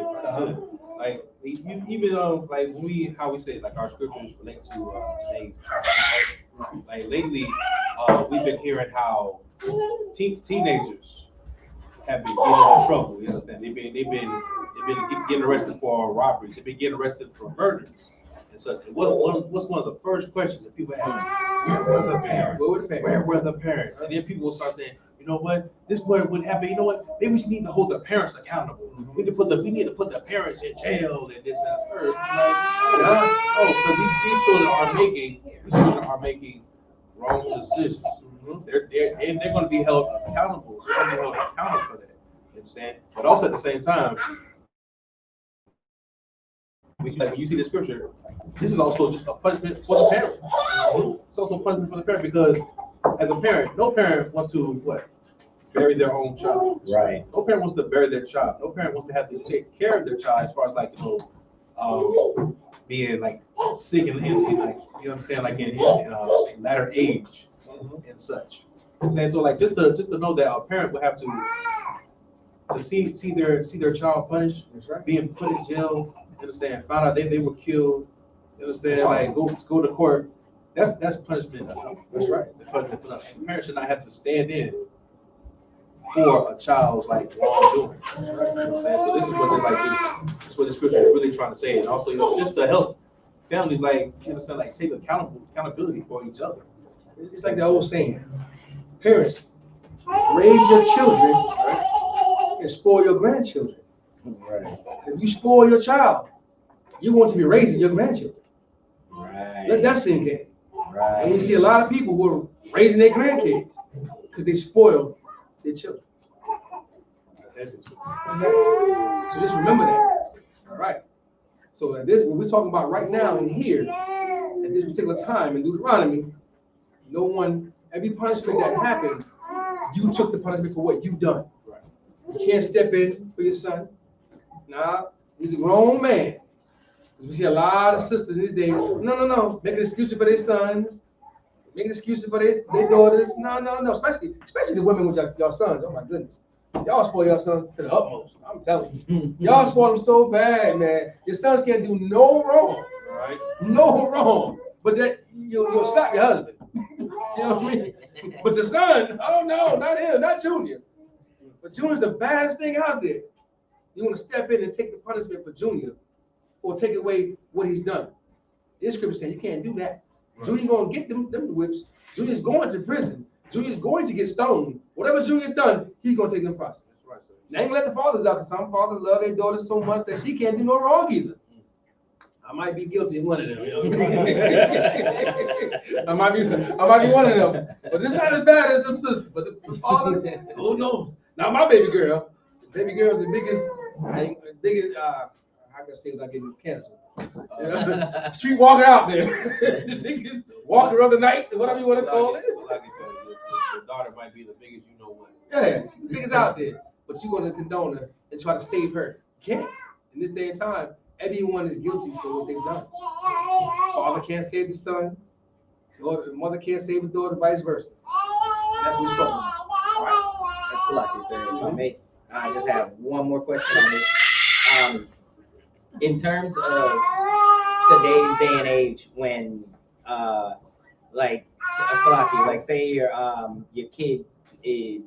like even like how we say like our scriptures relate to today's time. Right? Like lately, we've been hearing how teenagers have been getting in trouble. You understand? They've been getting arrested for robberies. They've been getting arrested for murders and such. What's one of the first questions that people ask? Where were the parents? Where were the parents? And then people will start saying, you know what? This would happen. You know what? Maybe we need to hold the parents accountable. We need to put the parents in jail and this and that first. Because these children are making wrong decisions. They're going to be held accountable. They're going to be held accountable for that. You understand? But also at the same time, when you see the scripture, this is also just a punishment for the parent. It's also a punishment for the parent because as a parent, no parent wants to bury their own child. Right. No parent wants to bury their child. No parent wants to have to take care of their child as far as being like sick and like you understand like in latter age and such. And so like just to know that a parent would have to see their child punished, being put in jail. You understand? Found out they were killed. You understand? Like go to court. That's punishment. That's right. The punishment. And parents should not have to stand in for a child's like wrongdoing. You know what I'm saying? So this is what this is what the scripture is really trying to say, and also just to help families like like take accountability for each other. It's like the old saying: parents, raise your children and spoil your grandchildren. Right. If you spoil your child, you're going to be raising your grandchildren. Right. Let that sink in. Right. And we see a lot of people who are raising their grandkids because they spoil their children. So just remember that. All right. So at this, what we're talking about right now and here, at this particular time in Deuteronomy, every punishment that happened, you took the punishment for what you've done. Right. You can't step in for your son. Nah, he's a grown man. Because we see a lot of sisters these days, no, making excuses for their sons, making excuses for their daughters. No. Especially the women with your sons. Oh my goodness. Y'all spoil your sons to the utmost. I'm telling you. Y'all spoil them so bad, man. Your sons can't do no wrong. Right. No wrong. But that you'll slap your husband. You know what I mean? But your son, oh no, not him, not Junior. But Junior's the baddest thing out there. You want to step in and take the punishment for Junior or take away what he's done. This scripture saying you can't do that. Right. Junior's going to get them whips. Junior's going to prison. Junior's going to get stoned. Whatever Junior done, he's going to take them process. Right. Now, ain't let the fathers out, because some fathers love their daughters so much that she can't do no wrong either. I might be guilty of one of them. You know? I might be one of them. But it's not as bad as them sisters. But the fathers, who knows? Now, my baby girl is the biggest, how can I say without getting cancer? Street walker out there. The biggest walker of the night, whatever you want to call it. Like you said, your daughter might be the biggest you know what. Yeah, she's the biggest out there. But you want to condone her and try to save her. You can't. In this day and time, everyone is guilty for what they've done. Father can't save the son. The mother can't save the daughter, vice versa. That's what we're talking about. All right. That's a lot to say. If I may, I just have one more question on this. In terms of today's day and age, when like say your kid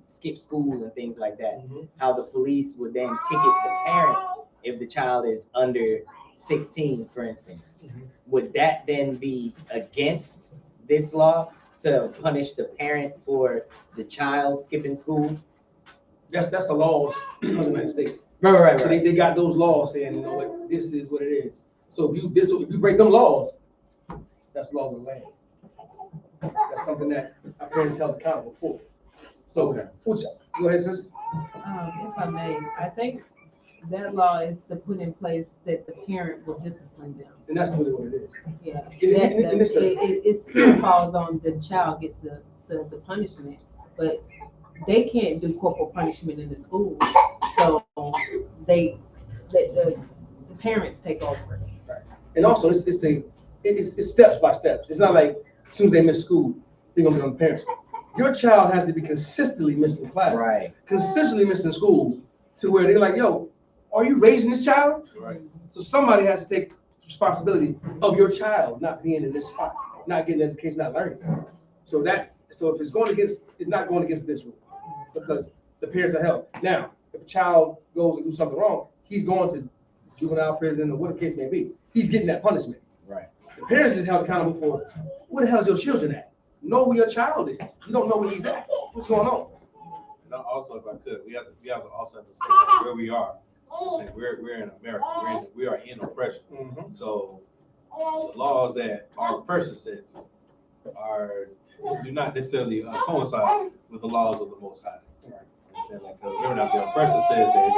skips school and things like that, how the police would then ticket the parent if the child is under 16, for instance. Would that then be against this law to punish the parent for the child skipping school? That's the laws of the United States. Right. So they got those laws saying, you know what, this is what it is. So if you break them laws, that's the laws of the land. That's something that our parents held accountable for. So go ahead, sis. If I may, I think that law is to put in place that the parent will discipline them. And that's really what it is. Yeah. It still falls on the child gets the punishment, but they can't do corporal punishment in the school. So the parents take over. Right. And also it's steps by steps. It's not like as soon as they miss school, they're gonna be on the parents. Your child has to be consistently missing class, right? Consistently missing school to where they're like, yo, are you raising this child? Right. So somebody has to take responsibility of your child not being in this spot, not getting education, not learning. So if it's going against, it's not going against this rule because the parents are held. Now, if a child goes and do something wrong, he's going to juvenile prison or whatever the case may be. He's getting that punishment. Right. The parents is held accountable for where the hell is your children at? Know where your child is. You don't know where he's at. What's going on? And also, if I could, we have to also understand where we are. Like we're in America. We are in oppression. Mm-hmm. So the laws that our oppressor sets do not necessarily coincide with the laws of the Most High. Right. Like, remember that the oppressor says that if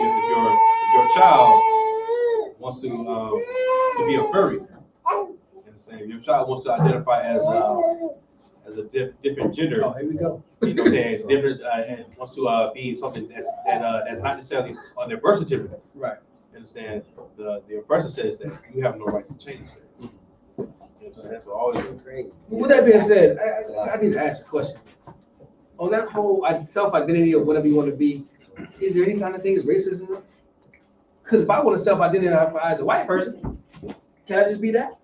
your child wants to be a furry, if your child wants to identify as a different gender. Oh, here we go. You know, saying different and wants to be something that's not necessarily on their birth certificate. Right. You understand? The oppressor says that you have no right to change that. That's always crazy. With that being said, I need to ask a question. On that whole self-identity or whatever you want to be, is there any kind of thing as racism? Because if I want to self-identify as a white person, can I just be that?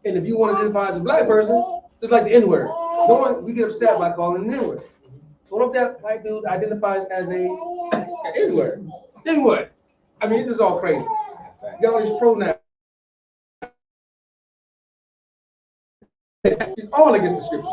And if you want to identify as a black person, it's like the N-word. No one, we get upset by calling it an N-word. So what if that white dude identifies as an N-word? Then what? I mean, this is all crazy. You got all these pronouns. It's all against the scriptures.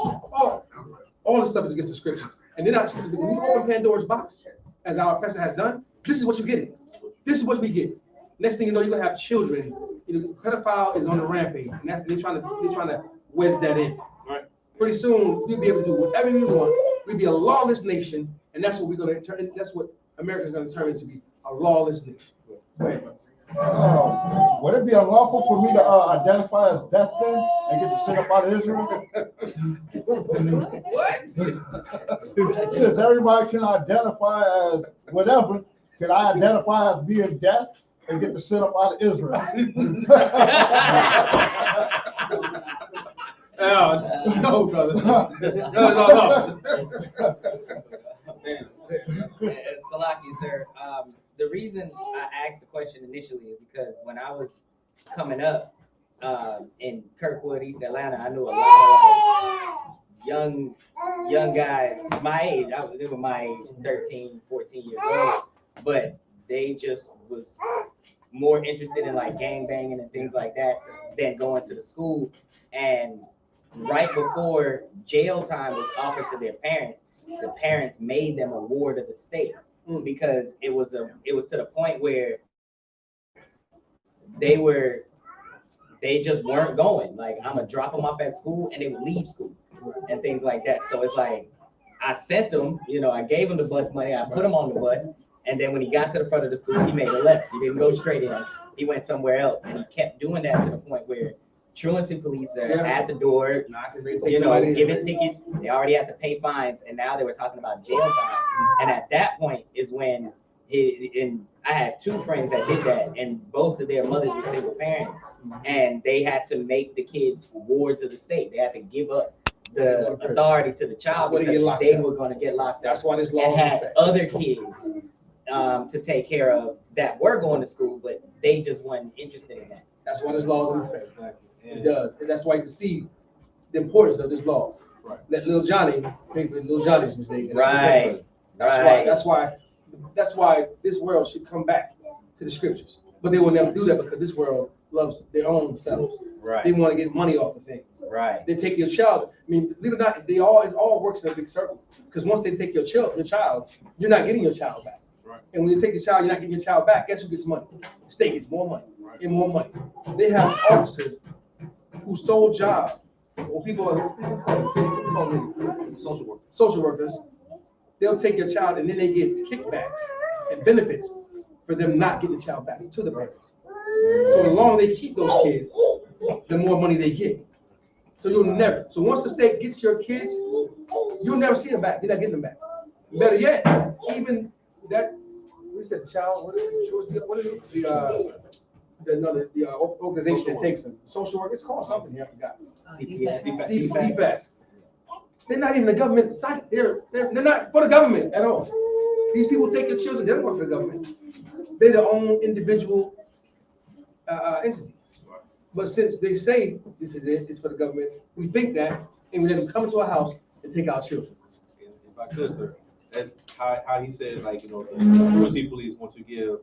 All this stuff is against the scriptures. And then when you open Pandora's box, as our pastor has done, this is what you get. This is what we get. Next thing you know, you're gonna have children. You know, pedophile is on the rampage, and they're trying to wedge that in. Right. Pretty soon, we'll be able to do whatever we want. We'll be a lawless nation, and that's what we're gonna turn. That's what America's gonna turn into, be a lawless nation. Right. Would it be unlawful for me to identify as death then and get to sit up out of Israel? What? Since everybody can identify as whatever, can I identify as being death and get to sit up out of Israel? No, brother. No. Salaki, sir. The reason I asked the question initially is because when I was coming up in Kirkwood, East Atlanta, I knew a lot of like young guys my age. They were my age, 13, 14 years old, but they just was more interested in like gang banging and things like that than going to the school. And right before jail time was offered to their parents, the parents made them a ward of the state. Because it was to the point where they just weren't going. Like, I'm gonna drop them off at school and they would leave school and things like that. So it's like I sent them, I gave him the bus money, I put him on the bus, and then when he got to the front of the school, he made a left. He didn't go straight in. He went somewhere else, and he kept doing that to the point where truancy police are at the door, giving tickets. They already have to pay fines, and now they were talking about jail time. And at that point is when and I had two friends that did that, and both of their mothers were single parents, and they had to make the kids wards of the state. They had to give up the authority to the child because they were going to get locked up. That's why this law and had other kids to take care of that were going to school, but they just weren't interested in that. That's why this law is in effect. It does. And that's why you can see the importance of this law. Right. Let little Johnny pay for little Johnny's mistake. Right. That's why this world should come back to the scriptures. But they will never do that because this world loves their own selves. Right. They want to get money off of things. Right. They take your child. I mean, believe it or not, it all works in a big circle. Because once they take your child, you're not getting your child back. Right. And when you take your child, you're not getting your child back. Guess who gets money? The state gets more money and more money. They have officers whose sole job, or social workers, they'll take your child and then they get kickbacks and benefits for them not getting the child back to the parents. So the longer they keep those kids, the more money they get. So so once the state gets your kids, you'll never see them back. You're not getting them back. Better yet, even that, we said the child, what is it? The organization that takes them. Social work, it's called something here, I forgot. CPS. They're not even the government side. They're not for the government at all. These people take your children, they don't work for the government. They're their own individual entity. But since they say this is it, it's for the government, we think that, and we let them come into our house and take our children. If I could, sir, that's how he says, like, you know, the truancy police want to give,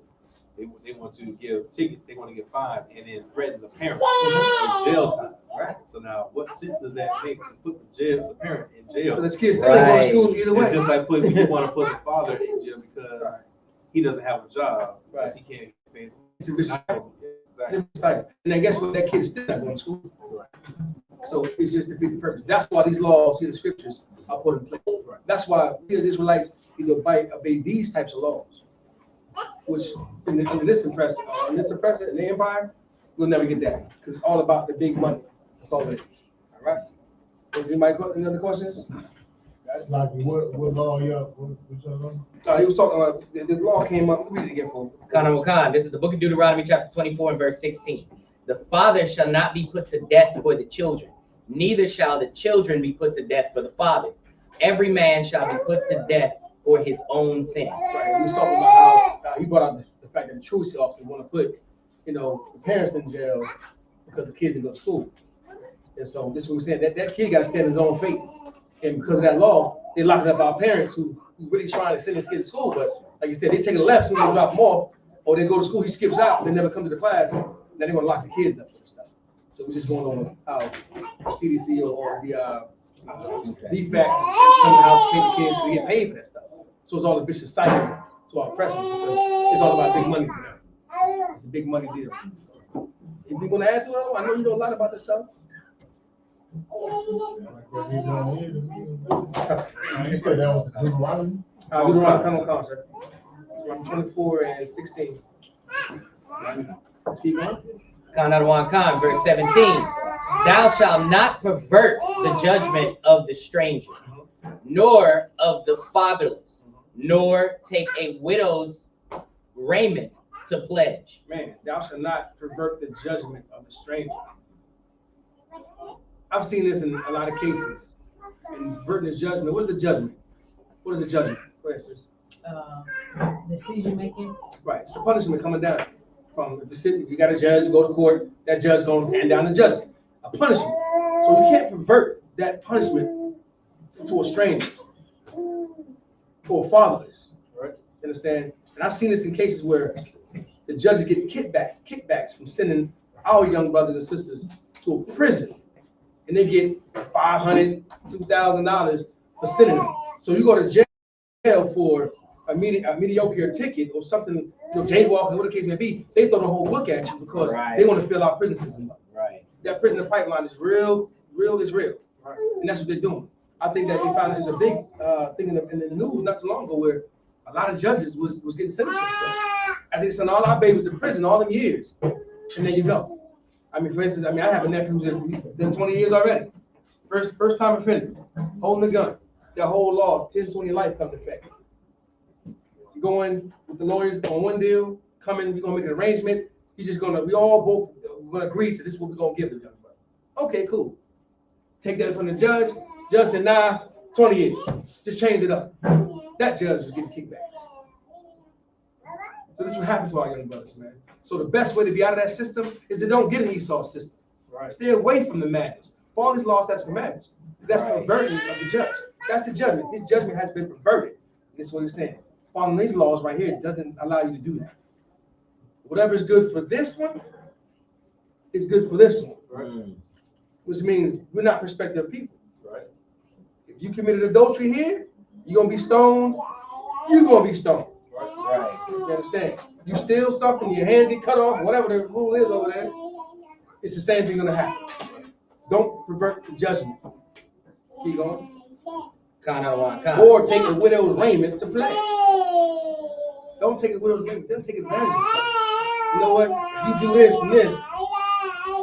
they want to give tickets, they want to give fines, and then threaten the parent with jail time. Right. So now, what sense does that make to put the parent in jail? So the kids still ain't going to school either way. It's just like you want to put the father in jail because he doesn't have a job, because he can't pay. It's a vicious cycle. And I guess what, that kid is still not going to school. Right. So it's just to defeat the purpose. That's why these laws, the scriptures, are put in place. Right. That's why we as Israelites need to obey these types of laws, which under this oppressor, in the empire, we'll never get that because it's all about the big money. That's all it is. All right. Does anybody got any other questions? Like what law? Yeah. He was talking about this law came up. Let me read it again for Khan. This is the book of Deuteronomy, chapter 24, and verse 16. The father shall not be put to death for the children, neither shall the children be put to death for the fathers. Every man shall be put to death for his own sin. Right. He was talking about how he brought out the fact that the truancy officers want to put, the parents in jail because the kids didn't go to school. And so this is what we're saying, that kid got to stand his own fate. And because of that law, they locked up our parents who really trying to send his kids to school. But like you said, they take a left, so they drop them off, or they go to school, he skips out, they never come to the class. Now they're going to lock the kids up and stuff. So we're just going on how the CDC or the DFAC come to the house to take the kids to get paid for that stuff. So it's all a vicious cycle to our oppressors because it's all about big money for them. It's a big money deal. Anything going to add to it? I know you know a lot about this stuff. You said that was Deuteronomy? Deuteronomy concert. 24 and 16. Let's keep going. Khan, verse 17. Thou shalt not pervert the judgment of the stranger, nor of the fatherless, nor take a widow's raiment to pledge. Man, thou shalt not pervert the judgment of the stranger. I've seen this in a lot of cases. In perverting the judgment. What's the judgment? What is the judgment? Go ahead, sis. Decision making. Right. It's the punishment coming down from the city. You got a judge, you go to court, that judge going to hand down the judgment. A punishment. So you can't pervert that punishment to a stranger or a fatherless. Right? You understand? And I've seen this in cases where the judges get kickbacks from sending our young brothers and sisters to a prison. And they get $500, $2,000 for sending them. So you go to jail for a mediocre ticket or something, jaywalking, whatever the case may be. They throw the whole book at you because they want to fill our prison system up. Right. That prison pipeline is real is real. Right. And that's what they're doing. I think that they found there's a big thing in the news not too long ago where a lot of judges was getting sentenced for stuff. I think sent all our babies to prison all them years. And there you go. I mean, for instance, I have a nephew who's done 20 years already. First time offender, holding a gun. That whole law, 10-20 life comes to effect. You go in with the lawyers on one deal, come in, we're gonna make an arrangement. We all both gonna agree to this is what we're gonna give the young brother. Okay, cool. Take that from the judge. Judge said, nah, 20 years. Just change it up. That judge was getting kickbacks. So this is what happens to our young brothers, man. So the best way to be out of that system is to don't get an Esau system. Right. Stay away from the madness. For all these laws, that's for madness. That's the perversion of the judge. That's the judgment. His judgment has been perverted. This is what he's saying. Following these laws right here doesn't allow you to do that. Whatever is good for this one is good for this one. Right? Which means we're not prospective people. Right? If you committed adultery here, you're gonna be stoned. You're gonna be stoned. Right? You understand? You steal something, your hand get cut off, whatever the rule is over there, it's the same thing gonna happen. Don't pervert the judgment. Keep going. Or take a widow's raiment to play. Don't take a widow's raiment, don't take advantage of it. You know what? If you do this and this,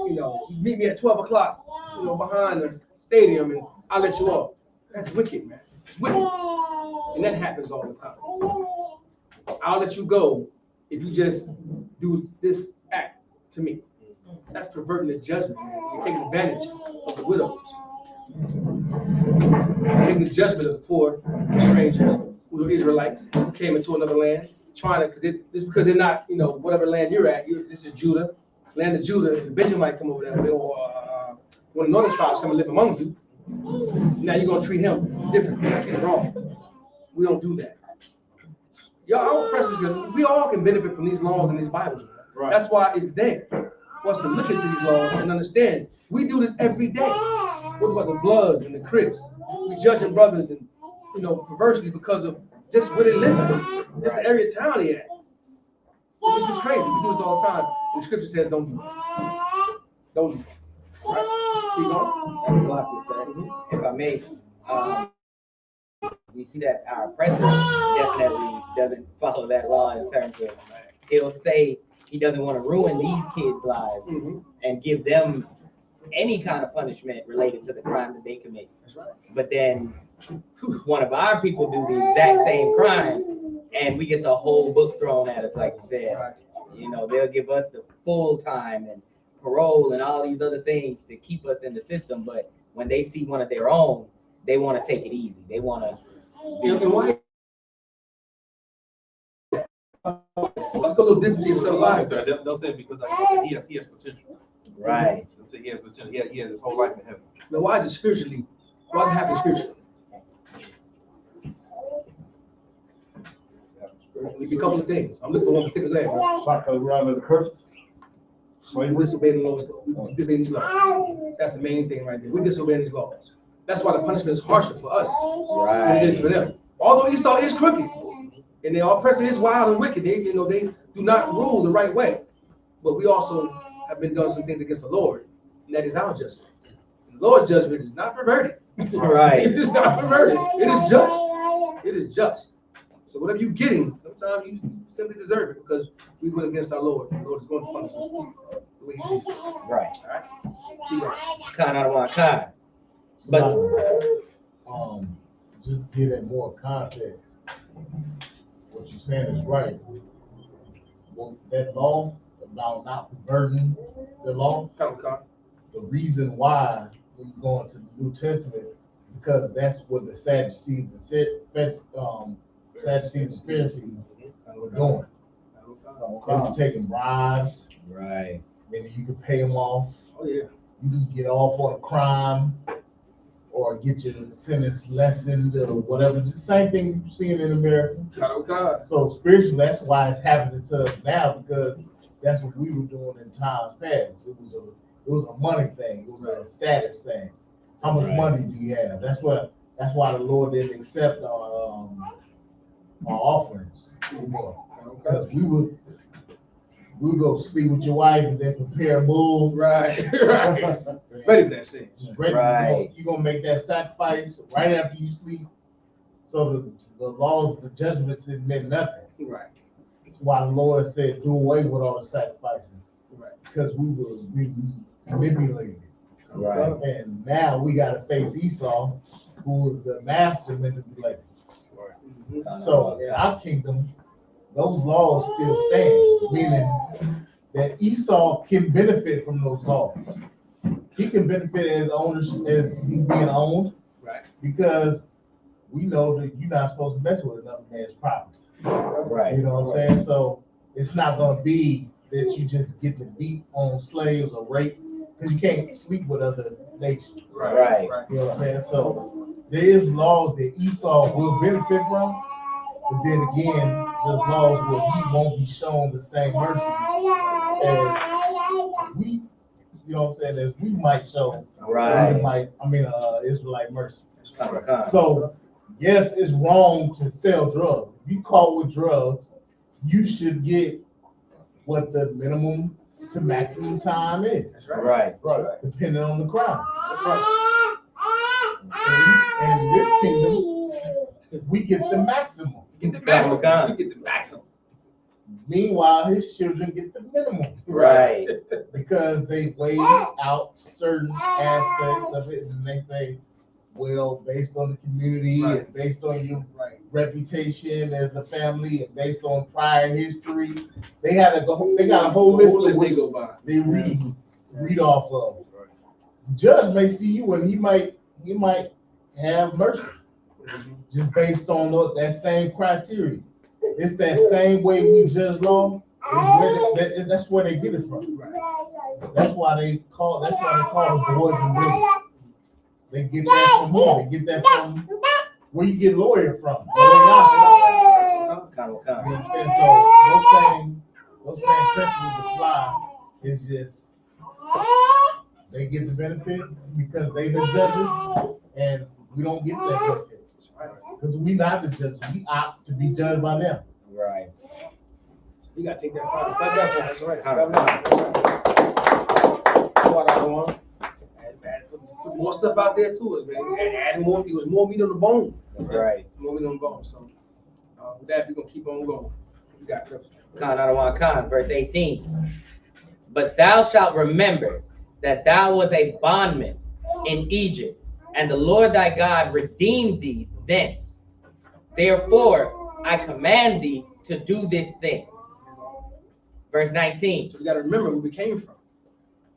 you meet me at 12 o'clock, behind the stadium and I'll let you off. That's wicked, man. It's wicked. And that happens all the time. I'll let you go if you just do this act to me. That's perverting the judgment, man. You're taking advantage of the widows. You're taking the judgment of the poor, the strangers, who are Israelites, who came into another land, trying to, because they're not, whatever land you're at, this is Judah, land of Judah, the Benjaminite come over there, or one of the northern tribes come and live among you. Now you're gonna treat him differently, treat him wrong. We don't do that. Y'all, our oppressors, because we all can benefit from these laws and these Bibles. Right. That's why it's there for us to look into these laws and understand. We do this every day. What about the Bloods and the Crips? We judging brothers and perversely because of just where they live in. It's the area of town they at. This is crazy. We do this all the time. And the scripture says don't do it. Don't do it. Right? Keep going. That's like you said. If I may, we see that our president definitely doesn't follow that law in terms of he'll say he doesn't want to ruin these kids' lives and give them any kind of punishment related to the crime that they commit. That's right. But then one of our people do the exact same crime and we get the whole book thrown at us, like you said. Right. They'll give us the full time and parole and all these other things to keep us in the system. But when they see one of their own, they want to take it easy. They want to. Why? Let's go a little different to yourself. They'll say because he has potential. Right. They'll say he has potential. He has his whole life in heaven. Now, why is it spiritually? Why does it happen spiritually? It be a couple of things. I'm looking for one particular area. Like around the curse. We disobey the laws. We disobey these laws. That's the main thing right there. We disobey these laws. That's why the punishment is harsher for us than it is for them. Although Esau is crooked, and they all oppressor is wild and wicked. They do not rule the right way. But we also have been doing some things against the Lord, and that is our judgment. The Lord's judgment is not perverted. Right. It is not perverted. It is just. It is just. So whatever you're getting, sometimes you simply deserve it because we went against our Lord. The Lord is going to punish us the way He sees it. Right. All right. Kind out of my kind. But just to give it more context, what you're saying is right. Well, that law about not perverting the law, the reason why when you go into the New Testament, because that's what the Sadducees and Pharisees were doing. They were taking bribes. Right. Then you could pay them off. Oh yeah. You can get off on a crime or get your sentence lessened or whatever. It's the same thing you're seeing in America. So spiritually, that's why it's happening to us now, because that's what we were doing in times past. It was a money thing. It was a status thing. How much money do you have? That's why the Lord didn't accept our offerings anymore. Because we would go sleep with your wife and then prepare a bull. Right. Ready for that sin. Right. You're gonna make that sacrifice right after you sleep. So the laws, the judgments, it meant nothing. Right. That's why the Lord said, do away with all the sacrificing. Right. Because we were manipulated. Right. And now we gotta face Esau, who is the master manipulator. Right. So in our kingdom, those laws still stand, meaning that Esau can benefit from those laws. He can benefit as owners, as he's being owned, right? Because we know that you're not supposed to mess with another man's property. Right. You know what I'm saying? So it's not going to be that you just get to beat on slaves or rape, because you can't sleep with other nations. Right. You know what I'm saying? So there is laws that Esau will benefit from, but then again, there's laws where he won't be shown the same mercy as we, you know what I'm saying, as we might show. Right. Israelite mercy. So yes, it's wrong to sell drugs. If you caught with drugs, you should get what the minimum to maximum time is. Right. Depending on the crime. And in this kingdom, we get the maximum. We get the maximum. Meanwhile, his children get the minimum. Right. Because they weighed out certain aspects of it, and they say, well, based on the community and based on your reputation as a family and based on prior history, they got a whole list they go by. They read off of. The judge may see you and he might have mercy. just based on that same criteria. It's that same way we judge law. That's where they get it from. That's why they call us boards and bills. They get that from who? They get that from where you get lawyer from. You understand? So those same principles apply. It's just they get the benefit because they the judges, and we don't get that benefit because we not the judges. We opt to be judged by them. Right. So you gotta take that part. That's right. Put more stuff out there to us, man. Add more. It was more meat on the bone. Right. More meat on the bone. So with that, we're gonna keep on going. We got Khan, verse 18. But thou shalt remember that thou was a bondman in Egypt, and the Lord thy God redeemed thee thence. Therefore, I command thee to do this thing. Verse 19. So we got to remember where we came from.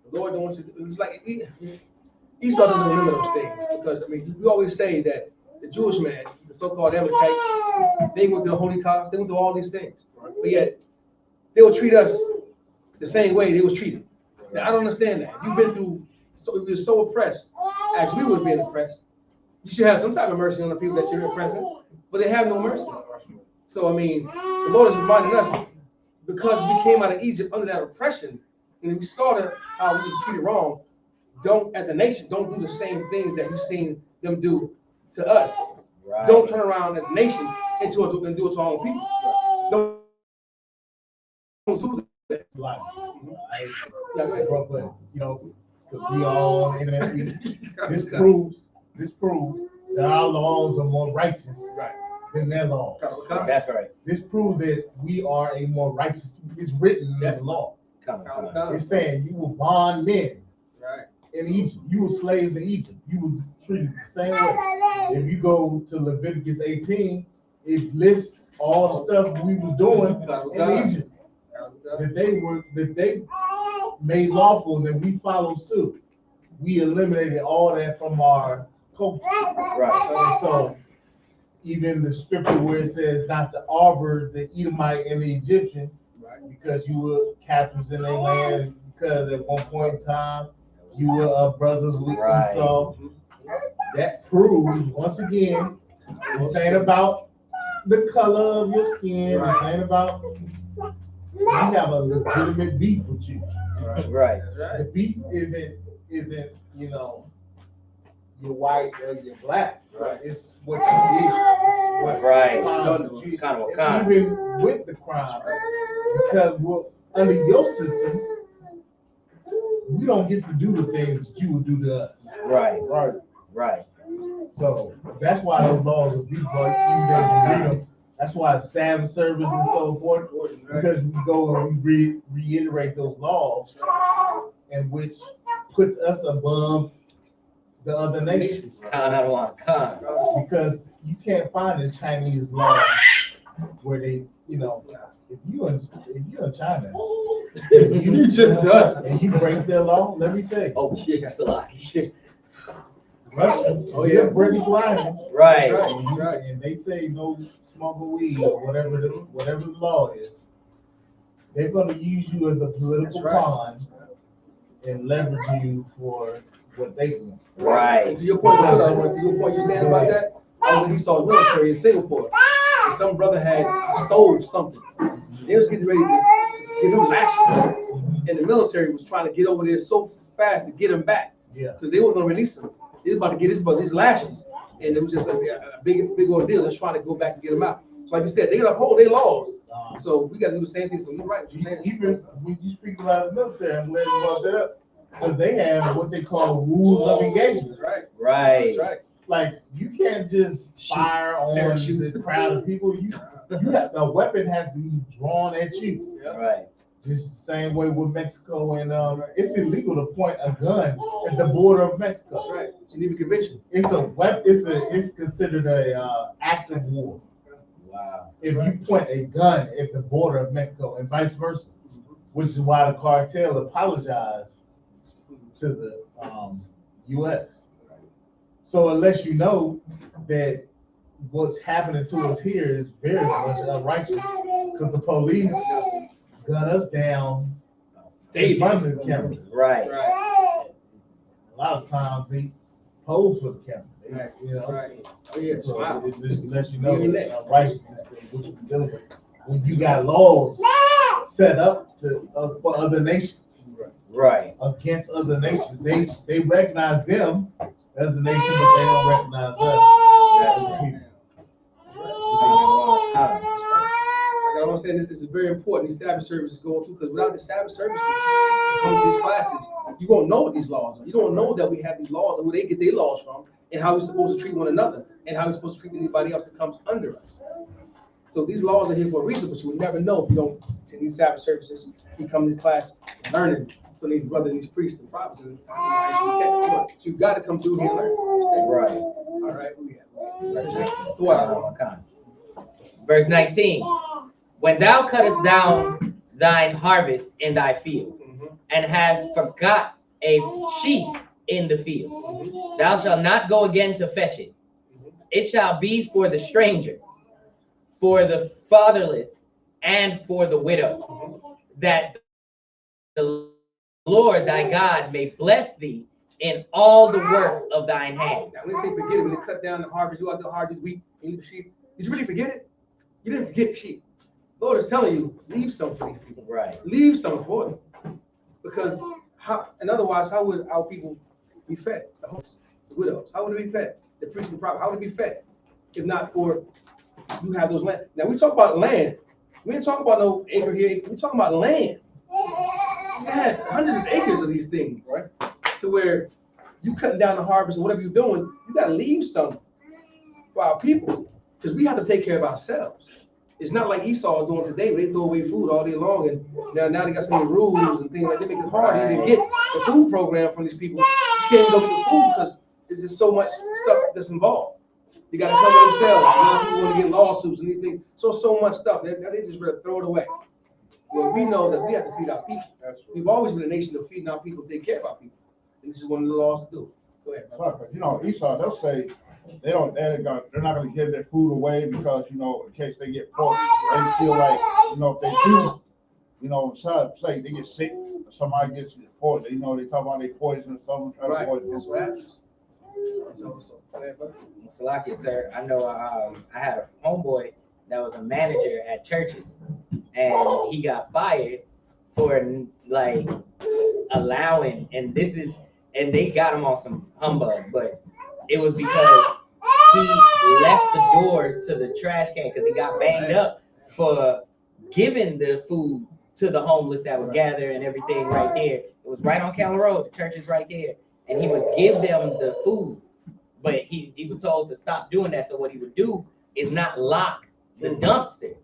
The Lord don't want you to, it's like Esau doesn't remember those things because, I mean, we always say that the Jewish man, the so-called Amalekites, they went to the Holy Cause, they went to all these things. But yet, they will treat us the same way they was treated. Now, I don't understand that. You've been through, so if you're so oppressed, as we were being oppressed, you should have some type of mercy on the people that you're oppressing, but they have no mercy. So, I mean, the Lord is reminding us, because we came out of Egypt under that oppression, and we saw how we was treated wrong, don't, as a nation, don't do the same things that you've seen them do to us. Right. Don't turn around as a nation and do it to our own people. Don't do that. Like, but you know, because we all on the internet, this proves that our laws are more righteous than their laws. That's right. This proves that we are a more righteous. It's written in the law. It's saying you were bondmen in Egypt. You were slaves in Egypt. You were treated the same way. If you go to Leviticus 18, it lists all the stuff we was doing in Egypt that they made lawful, and then we followed suit. We eliminated all that from our culture. Right. So even the scripture where it says not to arbor the Edomite and the Egyptian, because you were captives in their land, because at one point in time you were brothers with Esau. That proves once again, this ain't about the color of your skin. This ain't about. We have a legitimate beef with you. Right. The beef isn't you know, you're white or you're black. Right. It's what you did. It's what even with the crime, because under your system, we don't get to do the things that you would do to us. Right. So that's why those laws are beef, but even though you read them, that's why the Sabbath service is so important, because we go and we reiterate those laws, and which puts us above the other nations. Because you can't find a Chinese law where they, you know, if you're in China, and you break their law, let me tell you. Oh shit, Russia, you're British lying. Right. And they say no smoking weed or whatever the law is. They're going to use you as a political pawn and leverage you for what they want. Right. And to your point, you're saying about that, I was in Esau's military in Singapore, and some brother had stole something. They was getting ready to give him lashes, and the military was trying to get over there so fast to get him back. Yeah. Because they weren't going to release him. They was about to get his lashes, and it was just a big ordeal. Just trying to go back and get him out. So like you said, they uphold their laws. So we got to do the same thing. So you're right. Even when you speak about the military, I'm glad you brought that up, because they have what they call rules of engagement. Right. That's right. Like, you can't just fire on the crowd of people. You have, the weapon has to be drawn at you. Right. Just the same way with Mexico, and it's illegal to point a gun at the border of Mexico. That's right. Geneva Convention. It's a weapon. It's considered a act of war. Wow. If you point a gun at the border of Mexico and vice versa, which is why the cartel apologized to the U.S. So unless you know that what's happening to us here is very much unrighteous because the police gun us down in front of the camera. Right. A lot of times they pose for the camera. Right. You know? Right. Oh, yeah. So Wow. it just lets you know that unrighteousness and what you're dealing with. When you got laws set up to for other nations. Right. Against other nations. They recognize them as a nation, but they don't recognize us as a people. Like I was saying, this is very important. These Sabbath services go through because without the Sabbath services, come to these classes, you won't know what these laws are. You don't know that we have these laws and where they get their laws from, and how we're supposed to treat one another, and how we're supposed to treat anybody else that comes under us. So these laws are here for a reason, but you will never know if you don't attend these Sabbath services. You come to this class learning from these brothers, these priests and prophets. And so you got to come through here and learn. Right. All right. Verse 19. When thou cuttest down thine harvest in thy field, and hast forgot a sheaf in the field, thou shalt not go again to fetch it. It shall be for the stranger, for the fatherless, and for the widow, that the Lord thy God may bless thee in all the work of thine hands. Now, when they say forget it, when they cut down the harvest, you out the harvest week, and leave the sheep, did you really forget it? You didn't forget the sheep. The Lord is telling you, leave some for these people. Right. Leave some for them. Because and otherwise, how would our people be fed? The homeless, the widows, how would they be fed? The priests and prophets, how would they be fed? If not for you have those land. Now we talk about land. We ain't talking about no acre here. We talking about land. You had hundreds of acres of these things, right? To where you cutting down the harvest or whatever you're doing, you got to leave some for our people because we have to take care of ourselves. It's not like Esau is doing today where they throw away food all day long, and now they got so many rules and things like that. They make it hard to even get the food program from these people. You can't even go get the food because there's just so much stuff that's involved. You got to cover themselves. Now people want to get lawsuits and these things. So much stuff. They just ready to throw it away. Well, we know that we have to feed our people. We've always been a nation of feeding our people, take care of our people. And this is one of the laws to do. Go ahead. But, you know, Esau, they'll say they're not going to give their food away because, you know, in case they get poisoned, they feel like, you know, if they do, you know, say they get sick, or somebody gets poisoned, you know, they talk about they poison or something. Right, that's what happens. So, go ahead, brother. Salaki, sir, I know I had a homeboy that was a manager at churches, and he got fired for like allowing, and they got him on some humbug, but it was because he left the door to the trash can because he got banged up for giving the food to the homeless that would gather and everything right there. It was right on Keller Road, the church is right there, and he would give them the food, but he was told to stop doing that. So what he would do is not lock the dumpster.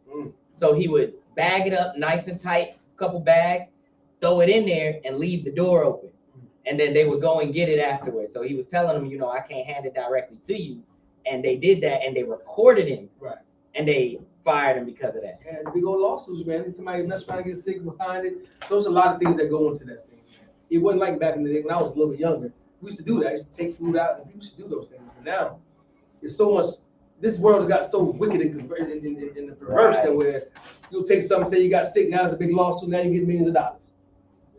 So he would bag it up nice and tight, couple bags, throw it in there and leave the door open. And then they would go and get it afterwards. So he was telling them, you know, I can't hand it directly to you. And they did that and they recorded him. Right. And they fired him because of that. Yeah, it's big old lawsuits, man. Somebody messed around and get sick behind it. So there's a lot of things that go into that thing. It wasn't like back in the day when I was a little bit younger. We used to do that. I used to take food out and people used to do those things. But now it's so much. This world has got so wicked and the perverse that where you'll take something, say you got sick, now it's a big lawsuit, now you get millions of dollars.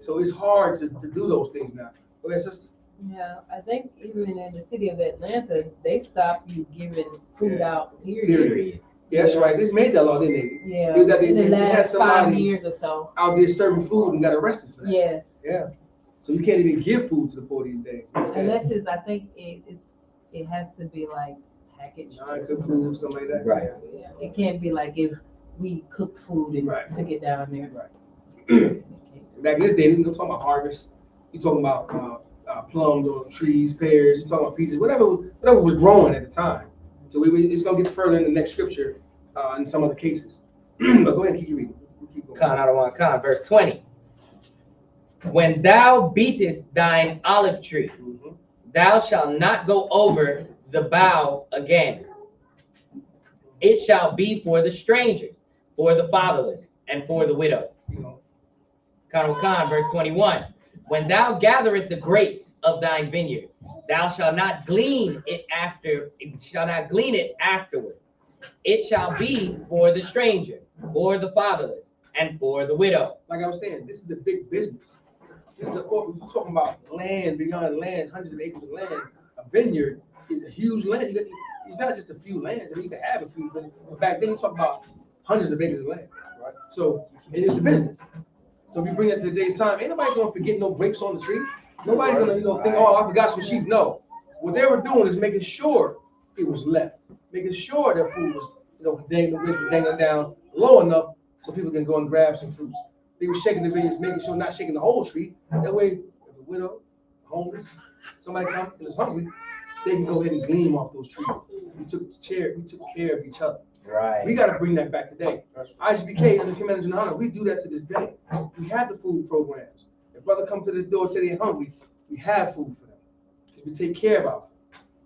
So it's hard to do those things now. Go ahead, sister. Yeah, I think even in the city of Atlanta, they stopped you giving food out, period. Yeah, that's right. This made that law, didn't they? Yeah, in the last had 5 years or so. Out there serving food and got arrested for that. Yes. Yeah. So you can't even give food to the poor these days. Unless it's, I think it has to be like packaged. Non-cooked food, something like that. Right. Yeah. It can't be like if we cook food and took it down there. Right. Back in this day, you're talking about harvest. You're talking about plums or trees, pears. You're talking about peaches, whatever was growing at the time. So it's gonna get further in the next scripture in some of the cases. But go ahead and keep reading. Con out of one con, verse 20. When thou beatest thine olive tree, thou shalt not go over the bough again. It shall be for the strangers, for the fatherless, and for the widow. Con, verse 21. When thou gatherest the grapes of thine vineyard, thou shalt not glean it after. It shall not glean it afterward. It shall be for the stranger, for the fatherless, and for the widow. Like I was saying, this is a big business. This is we're talking about land beyond land, hundreds of acres of land. A vineyard is a huge land. It's not just a few lands. I mean, you can have a few, but back then you talk about hundreds of acres of land, right? So it is a business. So if you bring that to today's time, ain't nobody gonna forget no grapes on the tree. Nobody's gonna think, oh, I forgot some sheep. No, what they were doing is making sure it was left, making sure that food was, dangling down low enough so people can go and grab some fruits. They were shaking the vineyards, making sure not shaking the whole tree. That way, if the widow, homeless, somebody comes and is hungry, they can go ahead and glean off those trees. We took care of each other. Right. We got to bring that back today. I.S.U.P.K and the Commander Yahanna, we do that to this day. We have the food programs. If brother comes to this door and say they're hungry, we have food for them. We take care of them.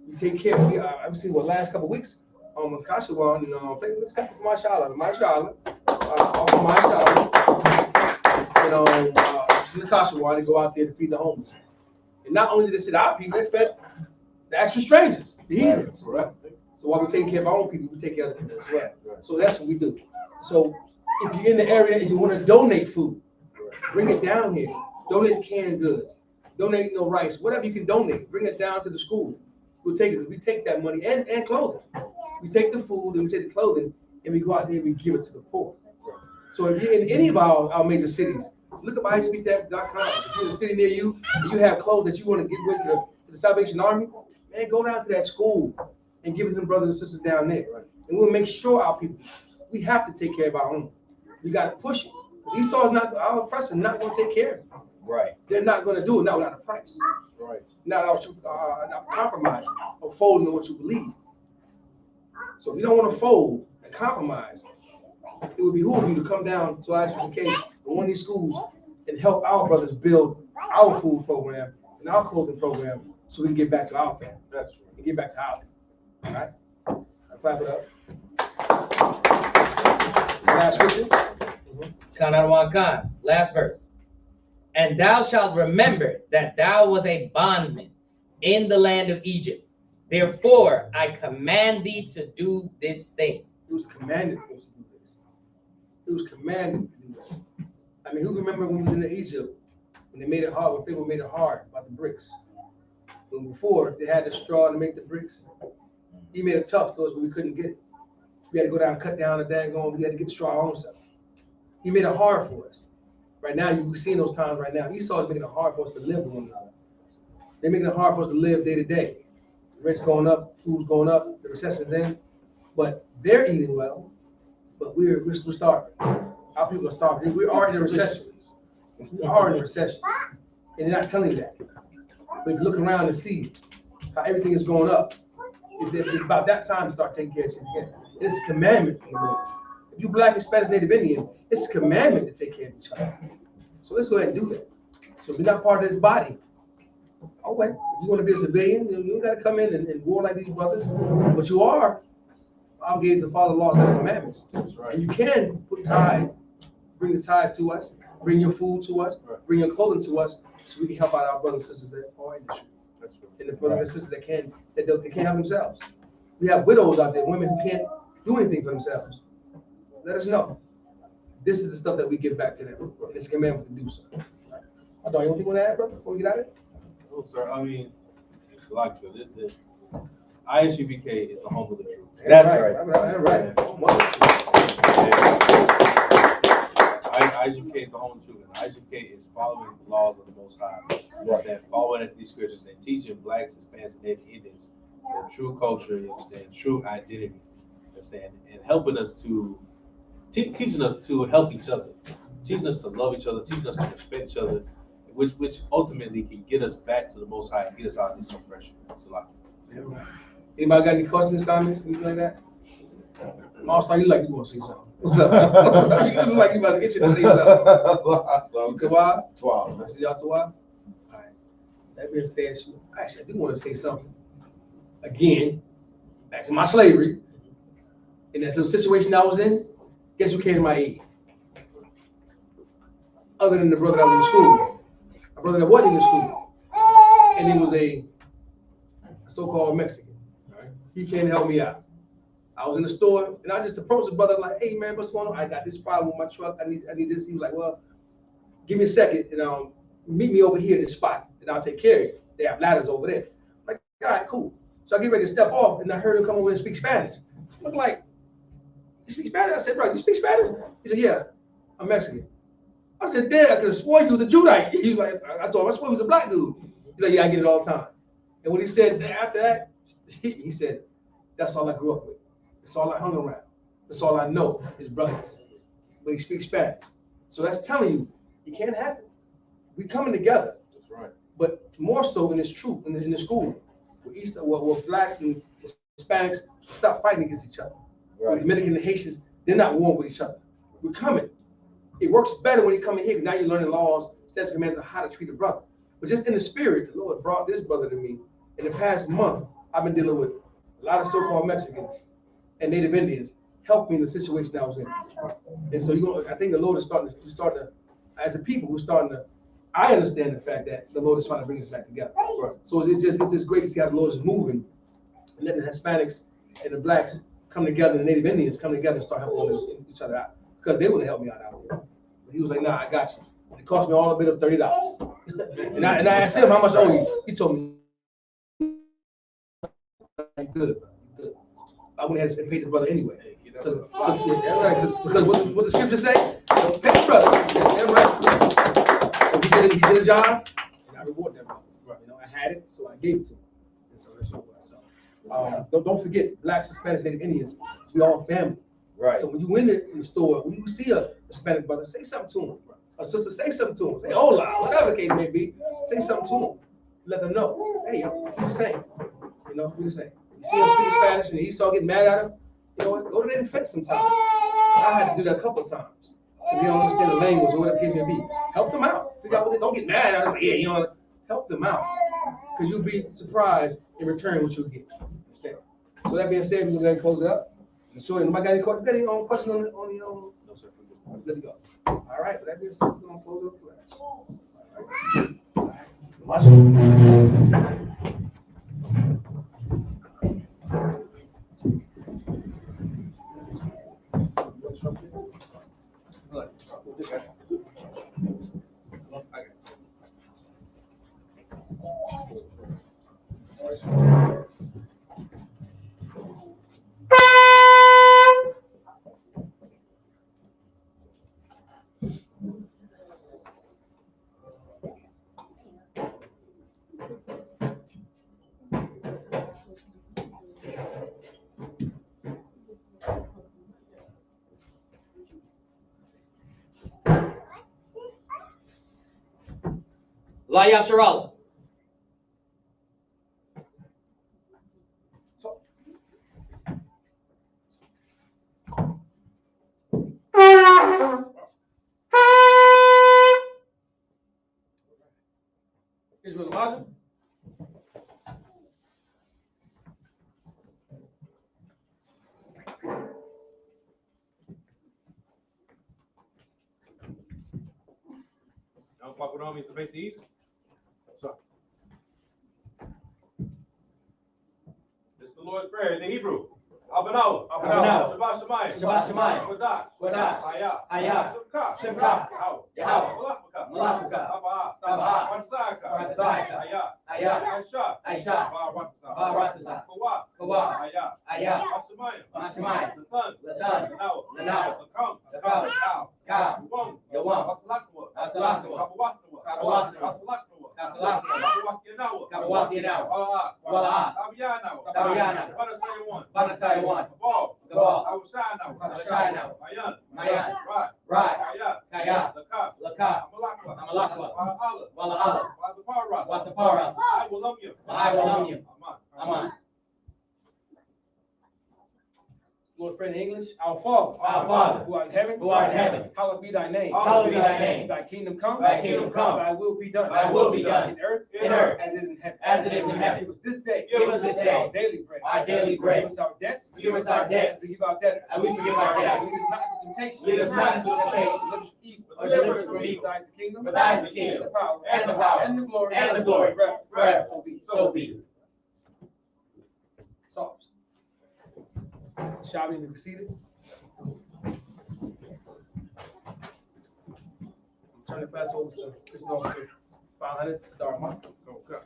We take care. I've seen last couple of weeks on Kashawan and let's come from my SHALAM, from the Kashawan, they go out there to feed the homeless. And not only did they feed our people, they fed the actual strangers, the heathens. Right. So while we're taking care of our own people, we take care of other people as well. Right. So that's what we do. So if you're in the area and you want to donate food, bring it down here. Donate canned goods. Donate rice, whatever you can donate. Bring it down to the school. We'll take it. We take that money and clothing. We take the food and we take the clothing and we go out there and we give it to the poor. So if you're in any of our major cities, look up I.S.U.P.K.com. If you're in a city near you and you have clothes that you want to give away to the Salvation Army, man, go down to that school and give it to them brothers and sisters down there. And we'll make sure our people, we have to take care of our own. We got to push it. Esau's not, our oppressor not going to take care of it. Right. They're not going to do it, not without a price. Right. Not compromising or folding on what you believe. So if you don't want to fold and compromise, it would behoove you to come down to I.S.U.P.K or one of these schools and help our brothers build our food program and our clothing program so we can get back to our family. That's right. And get back to our family. All right? I'll clap it up. Last scripture. Last verse. And thou shalt remember that thou was a bondman in the land of Egypt. Therefore, I command thee to do this thing. It was commanded for us to do this. It was commanded to do this. I mean, who remember when we was in Egypt, when they made it hard, when people made it hard about the bricks? When before, they had the straw to make the bricks. He made it tough to us, but we couldn't get it. We had to go down, cut down the daggone, we had to get the straw our own self. He made it hard for us. Right now, you're seeing those times right now. Esau is making it hard for us to live with one another. They're making it hard for us to live day to day. The rent's going up, food's going up, the recession's in, but they're eating well, but we're starving. Our people are starving. We are in a recession. We are in a recession, and they're not telling you that. But if you look around and see how everything is going up, it's about that time to start taking care of you again. It's a commandment from the Lord. If you Black, Hispanic, Native Indian, it's a commandment to take care of each other. So let's go ahead and do that. So if you're not part of this body, oh wait, if you want to be a civilian, you don't got to come in and war like these brothers, but you are obligated to follow the laws and commandments. That's right. And you can put tithes, bring the tithes to us, bring your food to us, bring your clothing to us, so we can help out our brothers and sisters that are in the street. That's right. And the brothers and sisters that can't help themselves. We have widows out there, women who can't do anything for themselves. Let us know. This is the stuff that we give back to them. And it's a commandment to do so. I don't anything you want to add, brother, before we get out of it? No, sir. I mean, it's like this. I.S.U.P.K is the home of the truth. That's right. I.S.U.P.K is the home of the truth, and I.S.U.P.K is following the laws of the Most High. You understand? Following these scriptures and teaching Blacks, Hispanics, and Native Indians their true culture, you understand, true identity, you understand, and helping us to teaching us to help each other, teaching us to love each other, teaching us to respect each other, which ultimately can get us back to the Most High and get us out of this oppression. Anybody got any questions, comments, anything like that? Also, you like you want to say something. What's up? You look like you about to get you to say something. Tawab? I see y'all Tawab? All right. That being said, actually, I do want to say something. Again, back to my slavery. In that little situation I was in, guess who came to my aid? Other than the brother that was in school. a brother that wasn't in the school, and he was a so-called Mexican. Right? He came to help me out. I was in the store, and I just approached the brother like, "Hey man, what's going on? I got this problem with my truck. I need this." He was like, "Well, give me a second, and meet me over here at this spot, and I'll take care of you. They have ladders over there." I'm like, all right, cool. So I get ready to step off, and I heard him come over and speak Spanish. So I looked like, "You speak Spanish?" I said, "Bro, you speak Spanish?" He said, "Yeah, I'm Mexican." I said, "Damn, I could have sworn you was a Judite." He was like, I told him, "I swore he was a black dude." He's like, "Yeah, I get it all the time." And what he said after that, he said, "That's all I grew up with. That's all I hung around. That's all I know is brothers." But he speaks Spanish. So that's telling you, it can't happen. We coming together. That's right. But more so in this truth, in the school, where blacks and Hispanics stop fighting against each other. Right. With Dominican and Haitians, they're not warring with each other. We're coming. It works better when you come in here, because now you're learning laws, statutes, commands of how to treat a brother. But just in the spirit, the Lord brought this brother to me. In the past month, I've been dealing with a lot of so-called Mexicans and Native Indians help me in the situation I was in. And so I think the Lord is starting to, as a people, I understand the fact that the Lord is trying to bring us back together. Right. So it's just great to see how the Lord is moving and letting the Hispanics and the blacks come together, and the Native Indians come together and start helping each other out. Because they wouldn't help me out there. But he was like, "Nah, I got you." It cost me all a bit of $30. and I asked him, "How much I owe you?" He told me, "Good. I wouldn't have to pay the brother anyway." Because what the scripture say? Don't pay the brother. That's right. So he did a job, and I rewarded that brother. Right. I had it, so I gave it to him. And so that's what it was. So don't forget, blacks, Hispanics, Native Indians, we all family. Right. So when you in the store, when you see a Hispanic brother, say something to him. A sister, say something to him. Say hola, whatever the case may be. Say something to him. Let them know, hey, I'm the same. We're the same. You see him speak Spanish and he start getting mad at him, you know what? Go to their defense sometimes. I had to do that a couple of times. Because they don't understand the language or whatever the case may be. Help them out. Figure out what they don't get mad at them. Yeah, help them out. Because you'll be surprised in return what you'll get. Understand? So that being said, we're going to close it up. So, anybody got any questions on the No, sir. Good to go. All right, but that being said, we're going to close up class. All right. Watch it. La Yasharala. Israel Elijah. Don't fuck with homies to face the east. So, this is the Lord's Prayer in the Hebrew. Abanawa. Shabbat Shemayim. Shabbat Shemayim. Kodash. I.S.U.P.K. Yahweh. Malachika. Tabah. Ratzayaka. I.S.U.P.K. Baratazah. Kawah. I.S.U.P.K. Hashemayim. Lathan. Lanawa. Lakam. Yawam. Asalakwa. Kabawatinawa. Wala'ah. Tabiana. Banasayawan. Gabal. Awashayanawa. Mayan. Rai. Kaya. Lakab. Amalakwa. Wala'ala. Watapara. I will love you. Aman. Lord, pray in English. Our Father. Our Father. Who art in heaven. Who art in heaven. Hallowed be thy name. Hallowed be thy name. Thy kingdom come. Thy kingdom come. Thy will be done. Thy will be done. In earth. In earth. As it is in heaven. As it is in heaven. Give us this day. Give us this day. Our daily bread. Our daily bread. Give us our debts. Give us our debts. Forgive our debtors. And we forgive our debtors. Lead us not into temptation. Lead us not into temptation. Or deliver us from evil. For thine is the kingdom. For thine is the kingdom. And the power. And the power. And the glory. And the glory. Forever. So be it. So be it. Psalms. Shall we be seated? Turn the class over to Christian Officer 500 Dharma. Okay.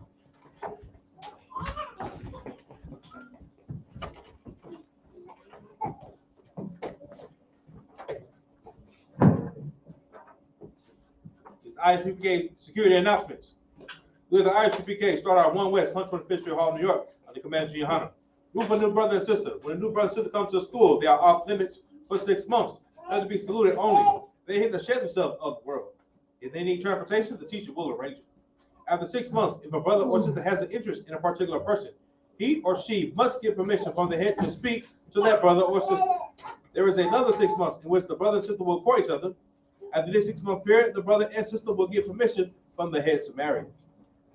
It's I.S.U.K. security announcements. We have the I.S.U.K. start out 1 West, 125th Street Hall, New York, under command of Yahanna. Group of new brother and sister. When a new brother and sister comes to school, they are off limits for 6 months. They have to be saluted only. They hit the shed themselves of the world. If they need transportation, the teacher will arrange it. After 6 months, if a brother or sister has an interest in a particular person, he or she must get permission from the head to speak to that brother or sister. There is another 6 months in which the brother and sister will court each other. After this 6 month period, the brother and sister will get permission from the head to marry.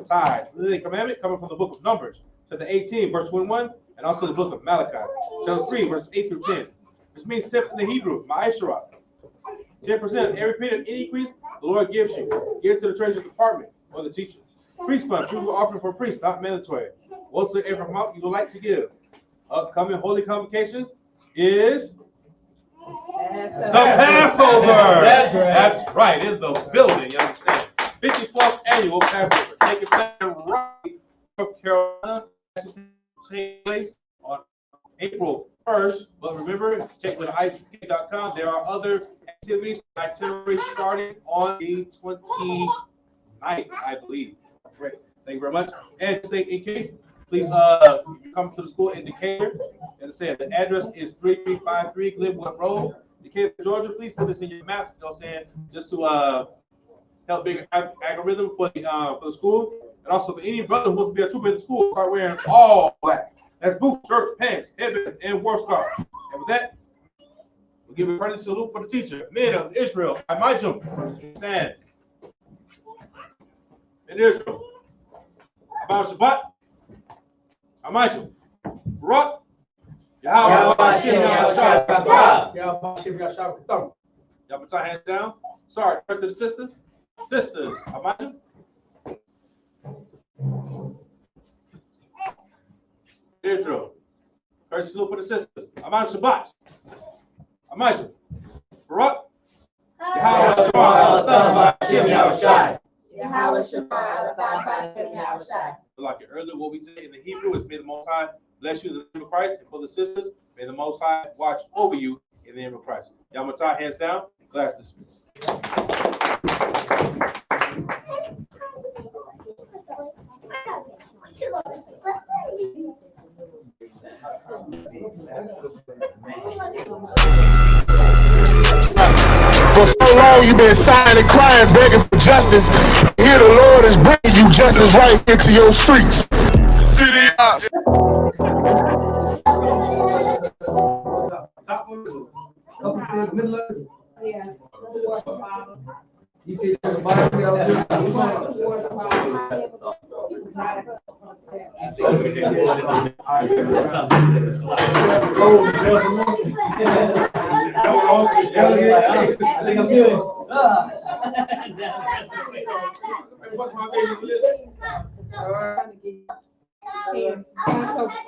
Tithes, the commandment coming from the book of Numbers, chapter 18, verse 21, and also the book of Malachi, chapter 3, verse 8 through 10, which means tip in the Hebrew, ma'asherah. 10% of every penny of any increase the Lord gives you. Give it to the treasury department or the teacher. Priest fund, people offering for priests, not mandatory. Whatsoever amount you would like to give. Upcoming holy convocations is the Passover. That's right, in the building, you understand. 54th annual Passover, taking place right in North Carolina, take place on April 1st. But remember, check with I.S.U.P.K.com. There are other activities, itineraries starting on the 29th, I believe. Great, thank you very much. And stay in case, please, if you come to the school in Decatur, as I said, the address is 3353 Glenwood Road, Decatur, Georgia. Please put this in your maps, you know what I'm saying, just to help bigger algorithm for the school. And also for any brother who wants to be a trooper in the school, start wearing all black. That's boots, shirts, pants, headband, and war scarf. And with that, we'll give a friendly salute for the teacher. Men of Israel, I.S.U.P.K. stand. In Israel. About Shabbat. I.S.U.P.K. Barak. Yahanna. Y'all put your hands down. Sorry, turn to the sisters. Sisters, I.S.U.P.K. Israel. First salute for the sisters. I.S.U.P.K. Shabbat. I.S.U.P.K. Barak. Like it earlier, what we say in the Hebrew is, may the Most High bless you in the name of Christ. And for the sisters, may the Most High watch over you in the name of Christ. Y'all want to tie hands down? Class dismissed. For so long you've been sighing and crying, begging for justice. Here the Lord is bringing you justice right into your streets. City us. You see the Bible. What's my baby?